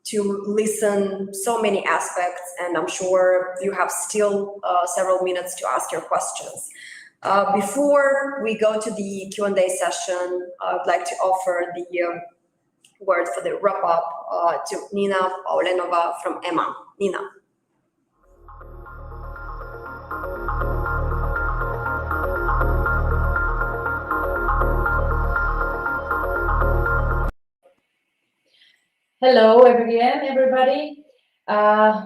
to listen so many aspects, and I'm sure you have still several minutes to ask your questions. Before we go to the Q&A session, I'd like to offer the word for the wrap-up to Nina Paulenova from EMA. Nina. Hello again, everybody.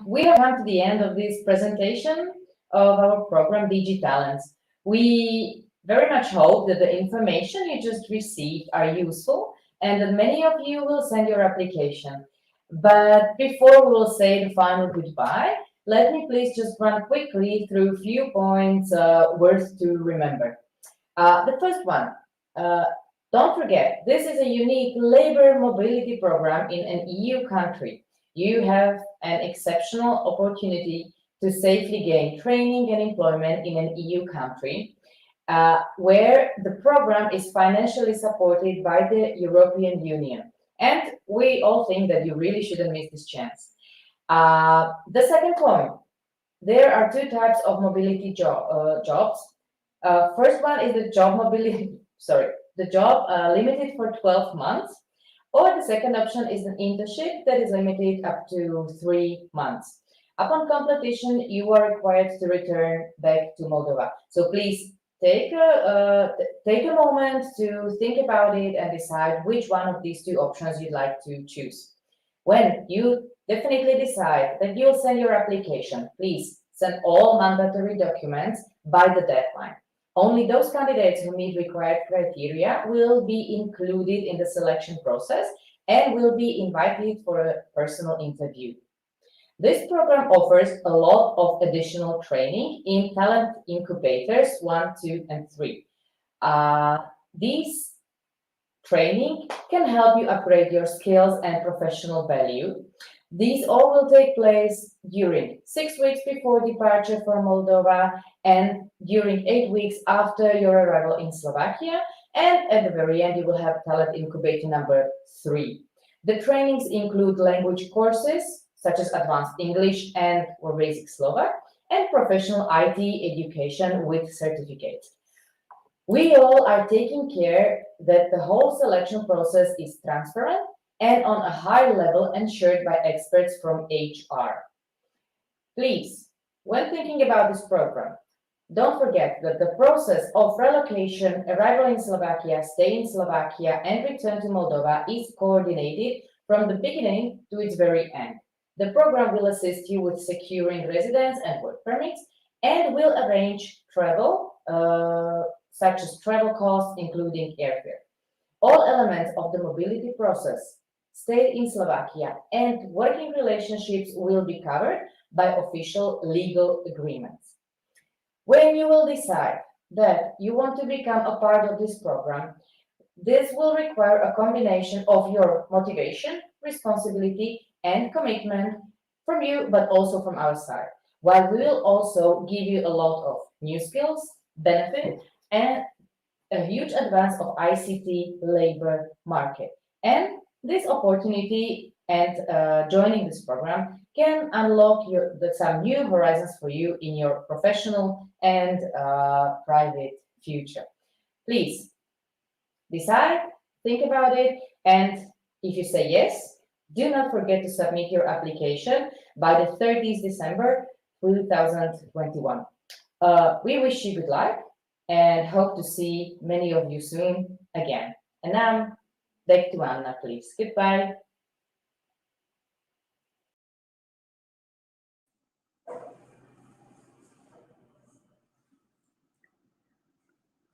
We have come to the end of this presentation of our program, Digi Talents. We very much hope that the information you just received are useful and that many of you will send your application. But before we will say the final goodbye, let me please just run quickly through a few points worth to remember. The first one, don't forget, this is a unique labor mobility program in an EU country. You have an exceptional opportunity to safely gain training and employment in an EU country, where the program is financially supported by the European Union. And we all think that you really shouldn't miss this chance. The second point, there are two types of mobility jobs. First one is the job mobility, the job limited for 12 months, or the second option is an internship that is limited up to 3 months. Upon completion, you are required to return back to Moldova. So please take a moment to think about it and decide which one of these two options you'd like to choose. When you definitely decide that you'll send your application, please send all mandatory documents by the deadline. Only those candidates who meet required criteria will be included in the selection process and will be invited for a personal interview. This program offers a lot of additional training in talent incubators 1, 2, and 3. These training can help you upgrade your skills and professional value. These all will take place during 6 weeks before departure from Moldova and during 8 weeks after your arrival in Slovakia. And at the very end, you will have talent incubator number 3. The trainings include language courses, such as advanced English and or basic Slovak, and professional IT education with certificates. We all are taking care that the whole selection process is transparent and on a high level ensured by experts from HR. Please, when thinking about this program, don't forget that the process of relocation, arrival in Slovakia, stay in Slovakia, and return to Moldova is coordinated from the beginning to its very end. The program will assist you with securing residence and work permits and will arrange travel, such as travel costs, including airfare. All elements of the mobility process, stay in Slovakia, and working relationships will be covered by official legal agreements. When you will decide that you want to become a part of this program, this will require a combination of your motivation, responsibility, and commitment from you, but also from our side, while we will also give you a lot of new skills, benefit, and a huge advance of ICT labor market. And this opportunity and joining this program can unlock some new horizons for you in your professional and private future. Please decide, think about it, and if you say yes, do not forget to submit your application by the 30th December 2021. We wish you good luck and hope to see many of you soon again. And now, back to Anna, please. Goodbye.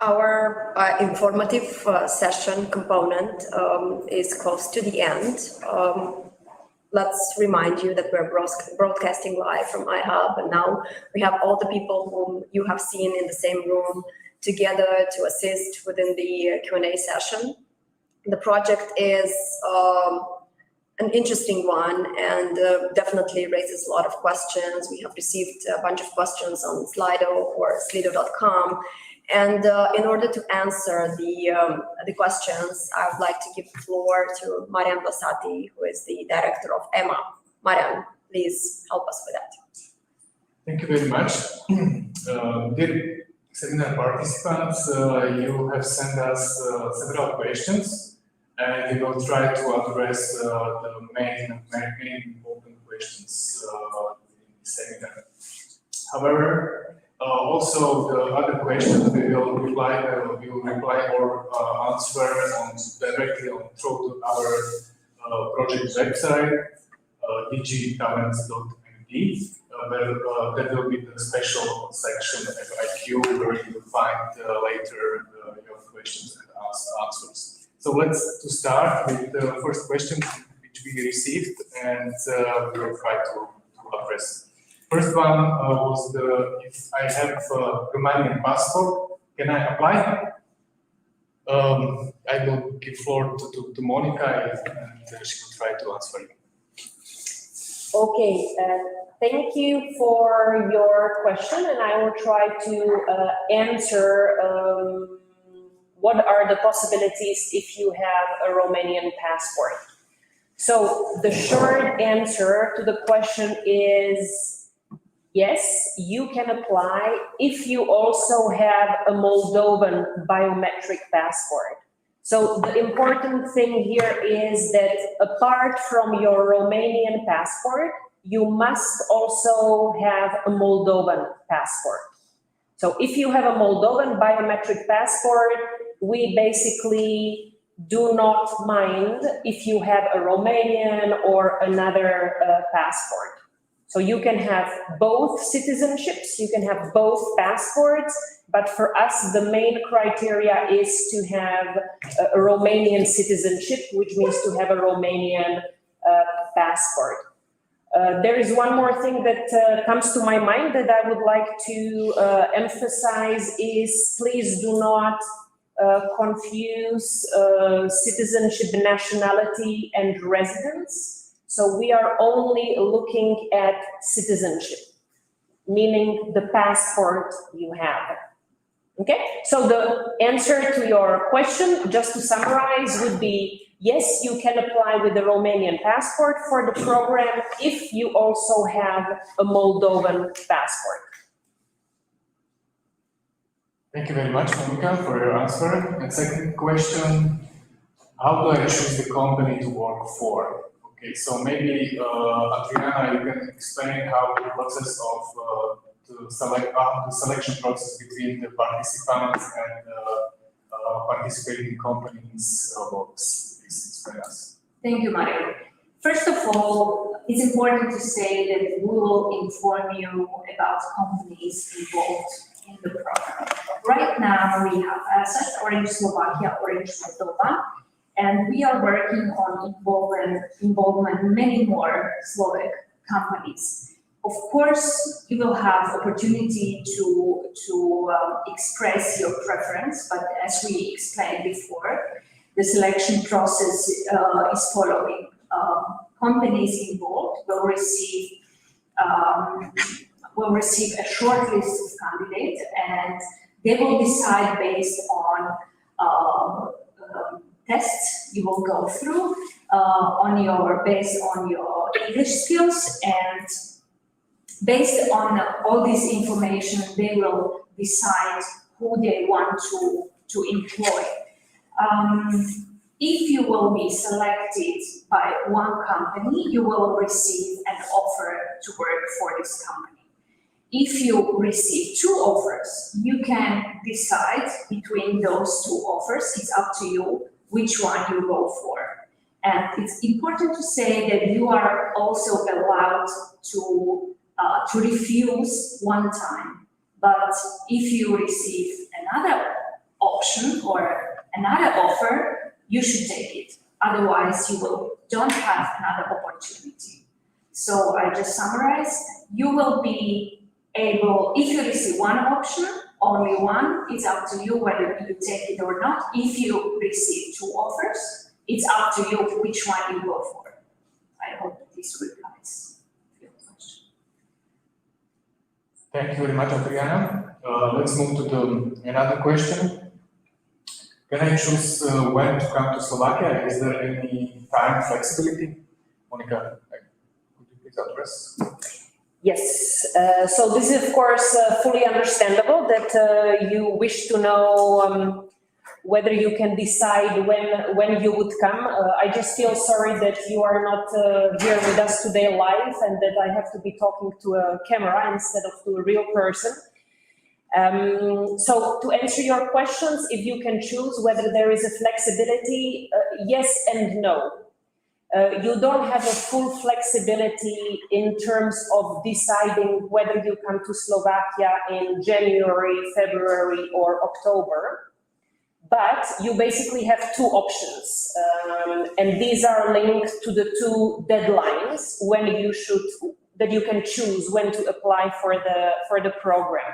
Our informative session component is close to the end. Let's remind you that we're broadcasting live from iHub, and now we have all the people whom you have seen in the same room together to assist within the Q&A session. The project is an interesting one and definitely raises a lot of questions. We have received a bunch of questions on Slido or slido.com. And in order to answer the questions, I would like to give the floor to Marian Vlasati, who is the director of EMA. Marian, please help us with that. Thank you very much. Dear seminar participants, you have sent us several questions, and we will try to address the main important questions in the seminar. However, also the other questions we will reply or answer directly through our project website, digitalents.md, where there will be the special section of FAQ where you will find later your questions and answers. So let's start with the first question which we received, and we will try to address. First one was if I have a Romanian passport, can I apply? I will give floor to Monica, and she will try to answer you. Okay, thank you for your question, and I will try to answer what are the possibilities if you have a Romanian passport. So the short answer to the question is yes, you can apply if you also have a Moldovan biometric passport. So the important thing here is that apart from your Romanian passport, you must also have a Moldovan passport. So if you have a Moldovan biometric passport, we basically do not mind if you have a Romanian or another passport. So you can have both citizenships, you can have both passports, but for us, the main criteria is to have a Romanian citizenship, which means to have a Romanian passport. There is one more thing that comes to my mind that I would like to emphasize is please do not confuse citizenship, nationality, and residence. So we are only looking at citizenship, meaning the passport you have. Okay, so the answer to your question, just to summarize, would be yes, you can apply with the Romanian passport for the program if you also have a Moldovan passport. Thank you very much, Monica, for your answer. And second question, how do I choose the company to work for? Okay, so maybe Adriana, you can explain how the process of the selection process between the participants and participating companies works. Please explain us. Thank you, Mario. First of all, it's important to say that we will inform you about companies involved in the program. Right now, we have assets Orange Slovakia, Orange Moldova, and we are working on involvement many more Slovak companies. Of course, you will have opportunity to express your preference, but as we explained before, the selection process is following. Companies involved will receive a short list of candidates, and they will decide based on tests you will go through based on your English skills, and based on all this information, they will decide who they want to employ. If you will be selected by one company, you will receive an offer to work for this company. If you receive two offers, you can decide between those two offers. It's up to you which one you go for. And it's important to say that you are also allowed to refuse one time. But if you receive another option or another offer, you should take it. Otherwise, you don't have another opportunity. So I just summarized, you will be able, if you receive one option, only one, it's up to you whether you take it or not. If you receive two offers, it's up to you which one you go for. I hope that this replies your question. Thank you very much, Adriana. Let's move to another question. Can I choose when to come to Slovakia? Is there any time flexibility? Monica, could you please address? Yes, so this is of course fully understandable that you wish to know whether you can decide when you would come. I just feel sorry that you are not here with us today live and that I have to be talking to a camera instead of to a real person. So to answer your questions, if you can choose whether there is a flexibility, yes and no. You don't have a full flexibility in terms of deciding whether you come to Slovakia in January, February, or October. But you basically have two options, and these are linked to the two deadlines that you can choose when to apply for the program.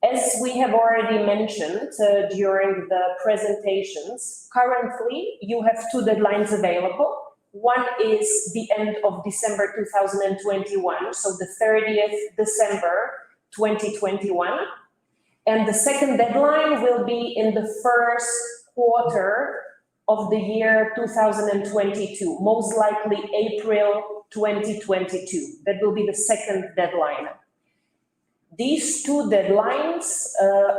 As we have already mentioned during the presentations, currently you have two deadlines available. One is the end of December 2021, so the 30th December 2021. And the second deadline will be in the first quarter of the year 2022, most likely April 2022. That will be the second deadline. These two deadlines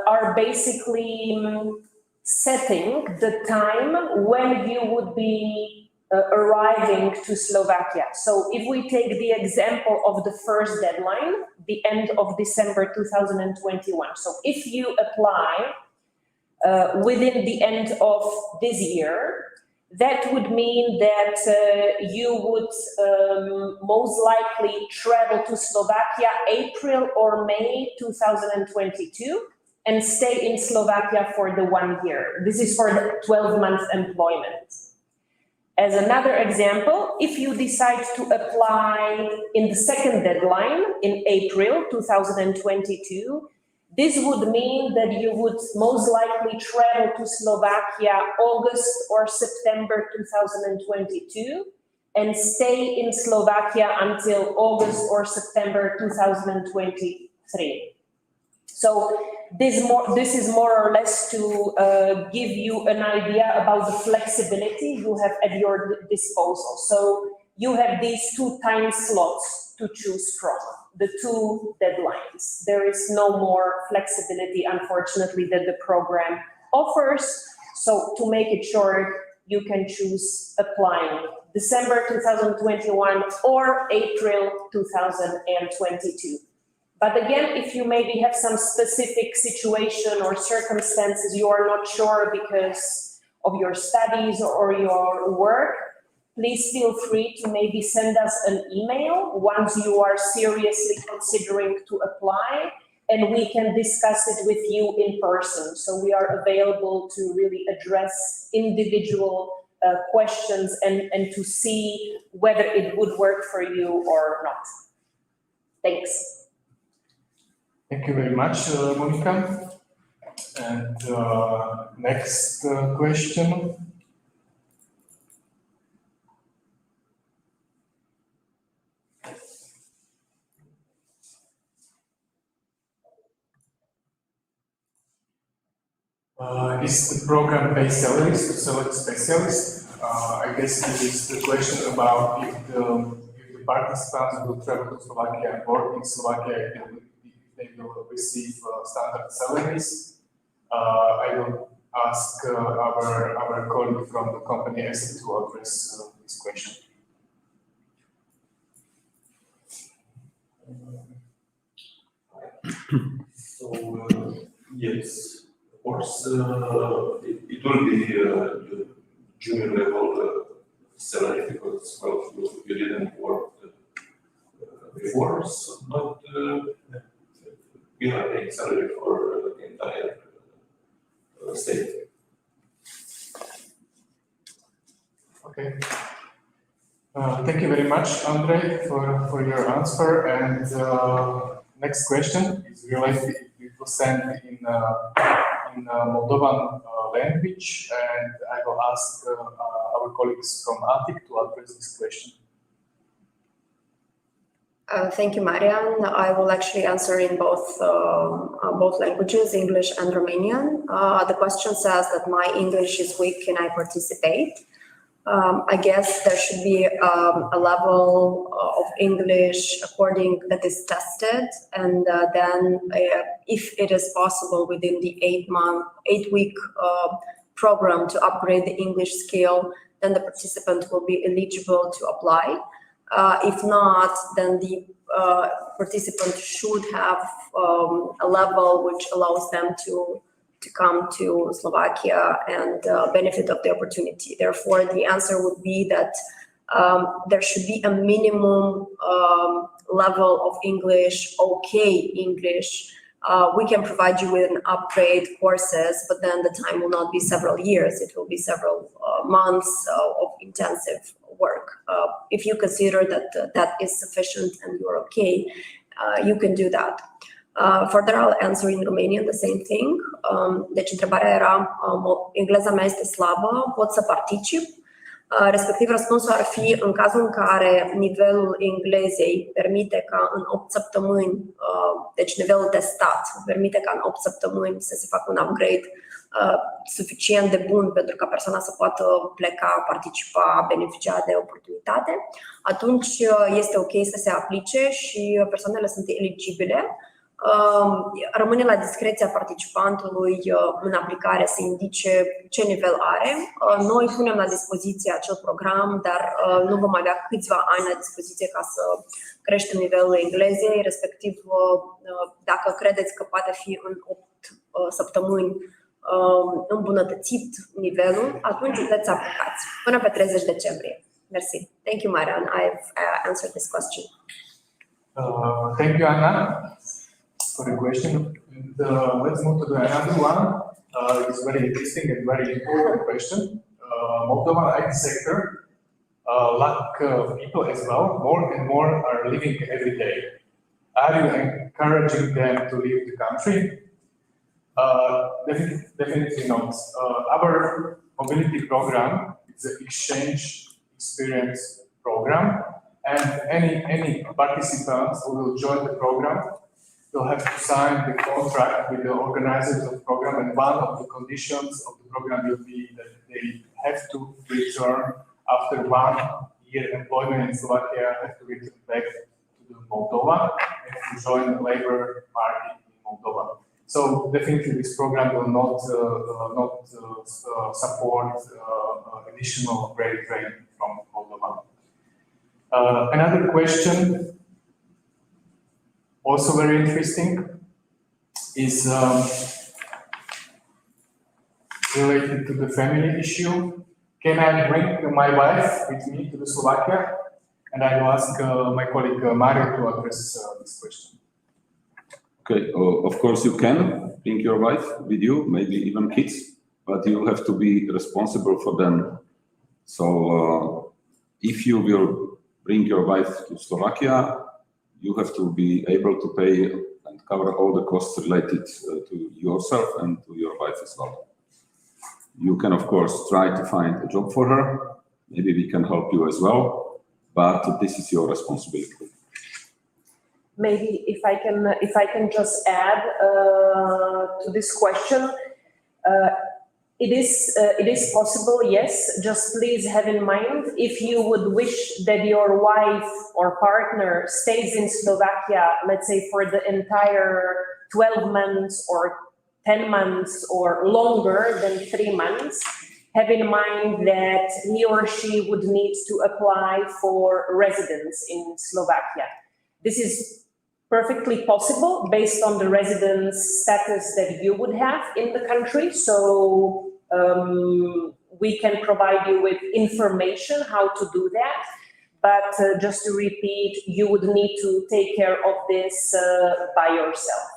are basically setting the time when you would be arriving to Slovakia. So if we take the example of the first deadline, the end of December 2021. So if you apply within the end of this year, that would mean that you would most likely travel to Slovakia April or May 2022 and stay in Slovakia for the 1 year. This is for the 12-month employment. As another example, if you decide to apply in the second deadline in April 2022, this would mean that you would most likely travel to Slovakia August or September 2022 and stay in Slovakia until August or September 2023. So this is more or less to give you an idea about the flexibility you have at your disposal. So you have these two time slots to choose from, the two deadlines. There is no more flexibility, unfortunately, that the program offers. So to make it short, you can choose applying December 2021 or April 2022. But again, if you maybe have some specific situation or circumstances you are not sure because of your studies or your work, please feel free to maybe send us an email once you are seriously considering to apply, and we can discuss it with you in person. So we are available to really address individual questions and to see whether it would work for you or not. Thanks. Thank you very much, Monica. And next question. Is the program pay salaries to select specialists? I guess this is the question about if the participants will travel to Slovakia and work in Slovakia, they will receive standard salaries. I will ask our colleague from the company ESET to address this question. So, yes, of course, it will be the junior level salary because, well, you didn't work before, so not we are paying salary for the entire state. Okay. Thank you very much, Andre, for your answer. And next question is related. It was sent in Moldovan language, and I will ask our colleagues from ATIC to address this question. Thank you, Marian. I will actually answer in both languages, English and Romanian. The question says that my English is weak, can I participate? I guess there should be a level of English according that is tested, and then if it is possible within the 8-week program to upgrade the English skill, then the participant will be eligible to apply. If not, then the participant should have a level which allows them to come to Slovakia and benefit of the opportunity. Therefore, the answer would be that there should be a minimum level of English, okay English. We can provide you with an upgrade courses, but then the time will not be several years. It will be several months of intensive work. If you consider that that is sufficient and you're okay, you can do that. Further, I'll answer in Romanian the same thing. Deci întrebarea era, engleza mea este slabă, pot să particip? Respectiv, răspunsul ar fi în cazul în care nivelul englezei permite ca în 8 săptămâni, deci nivelul testat, permite ca în 8 săptămâni să se facă un upgrade suficient de bun pentru ca persoana să poată pleca, participa, beneficia de oportunitate, atunci este ok să se aplice și persoanele sunt eligibile. Rămâne la discreția participantului în aplicare să indice ce nivel are. Noi punem la dispoziție acel program, dar nu vom avea câțiva ani la dispoziție ca să creștem nivelul englezei, respectiv dacă credeți că poate fi în 8 săptămâni îmbunătățit nivelul, atunci puteți să aplicați până pe 30 decembrie. Mersi. Thank you, Marian. I've answered this question. Thank you, Anna, for the question. And let's move to the another one. It's very interesting and very important question. Moldovan IT sector lack people as well. More and more are leaving every day. Are you encouraging them to leave the country? Definitely not. Our mobility program is an exchange experience program, and any participants who will join the program will have to sign the contract with the organizers of the program, and one of the conditions of the program will be that they have to return after 1 year employment in Slovakia, have to return back to Moldova and to join the labor market in Moldova. So definitely this program will not support additional grade training from Moldova. Another question, also very interesting, is related to the family issue. Can I bring my wife with me to the Slovakia? And I will ask my colleague Mario to address this question. Okay, of course you can bring your wife with you, maybe even kids, but you have to be responsible for them. So if you will bring your wife to Slovakia, you have to be able to pay and cover all the costs related to yourself and to your wife as well. You can, of course, try to find a job for her. Maybe we can help you as well, but this is your responsibility. Maybe if I can just add to this question, it is possible, yes. Just please have in mind, if you would wish that your wife or partner stays in Slovakia, let's say for the entire 12 months or 10 months or longer than 3 months, have in mind that he or she would need to apply for residence in Slovakia. This is perfectly possible based on the residence status that you would have in the country. So we can provide you with information how to do that. But just to repeat, you would need to take care of this by yourself.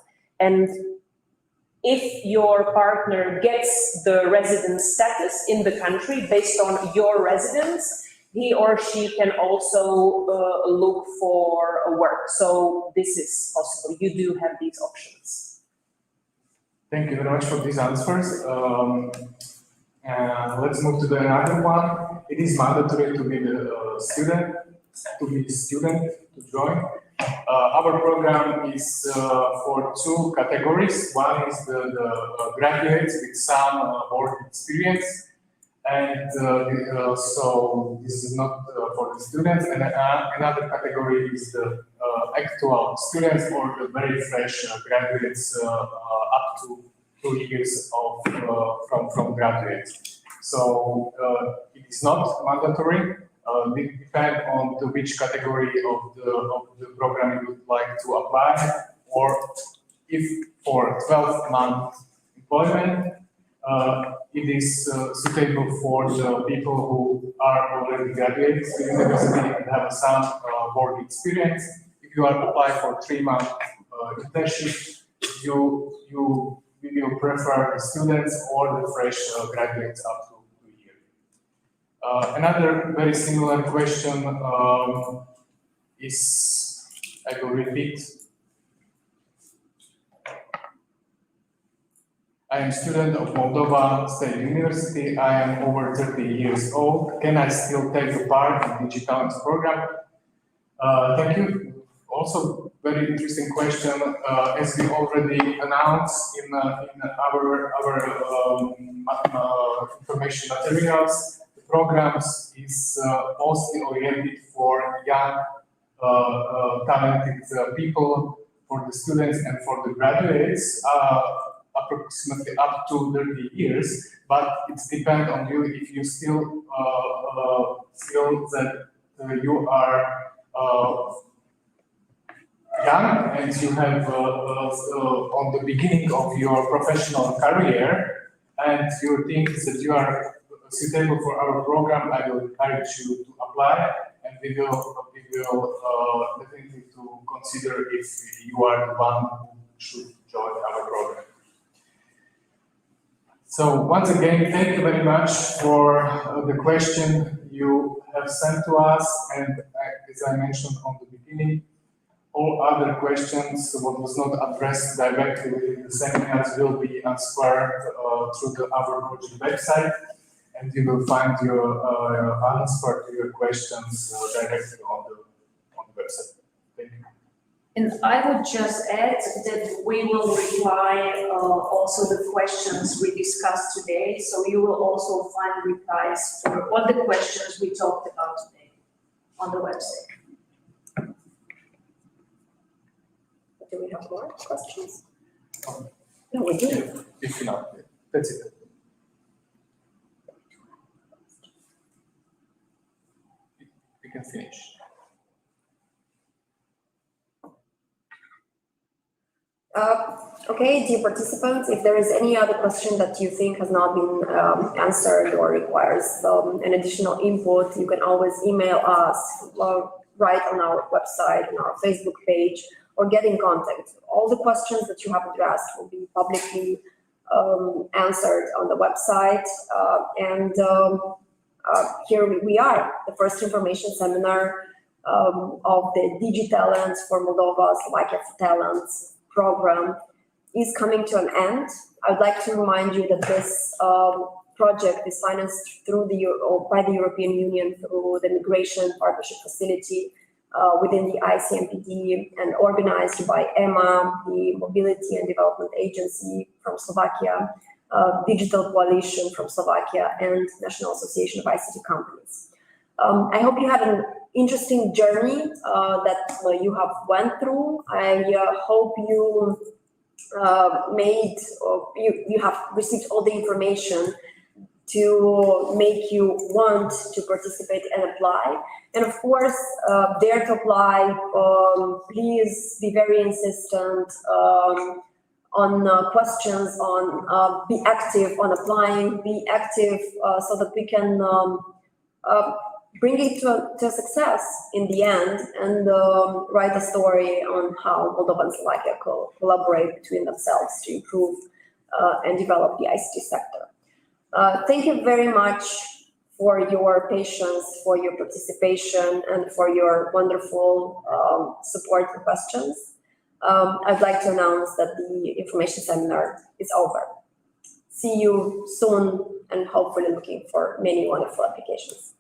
And if your partner gets the resident status in the country based on your residence, he or she can also look for a work. So this is possible. You do have these options. Thank you very much for these answers. Let's move to the another one. It is mandatory to be a student to join. Our program is for two categories. One is the graduates with some work experience, and so this is not for the students. And another category is the actual students or the very fresh graduates up to 2 years from graduates. So it is not mandatory. It depends on to which category of the program you would like to apply, or if for 12-month employment, it is suitable for the people who are already graduates to university and have some work experience. If you are applying for 3-month internship, you will prefer the students or the fresh graduates up to 2 years. Another very similar question is, I will repeat. I am a student of Moldova State University. I am over 30 years old. Can I still take a part in Digi Talents program? Thank you. Also, very interesting question. As we already announced in our information materials, the programs is mostly oriented for young, talented people, for the students and for the graduates, approximately up to 30 years. But it depends on you if you still feel that you are young and you have on the beginning of your professional career, and you think that you are suitable for our program, I will encourage you to apply, and we will definitely to consider if you are the one who should join our program. So once again, thank you very much for the question you have sent to us, and as I mentioned on the beginning, all other questions, what was not addressed directly within the seminars, will be answered through our project website, and you will find your answer to your questions directly on the website. Thank you. And I would just add that we will reply also the questions we discussed today, so you will also find replies for all the questions we talked about today on the website. Do we have more questions? No, we do. If not, that's it. We can finish. Okay, dear participants, if there is any other question that you think has not been answered or requires an additional input, you can always email us, write on our website, on our Facebook page, or get in contact. All the questions that you have addressed will be publicly answered on the website. Here we are, the first information seminar of the Digi Talents for Moldova, Slovakia for Talents program is coming to an end. I'd like to remind you that this project is financed through by the European Union through the Migration Partnership Facility within the ICMPD and organized by EMA, the Mobility and Development Agency from Slovakia, Digital Coalition from Slovakia, and National Association of ICT Companies. I hope you had an interesting journey that you have went through. I hope you you have received all the information to make you want to participate and apply. And of course, dare to apply. Please be very insistent on questions, on be active on applying, be active so that we can bring it to success in the end, and write a story on how Moldova and Slovakia collaborate between themselves to improve and develop the ICT sector. Thank you very much for your patience, for your participation, and for your wonderful support and questions. I'd like to announce that the information seminar is over. See you soon, and hopefully looking for many wonderful applications.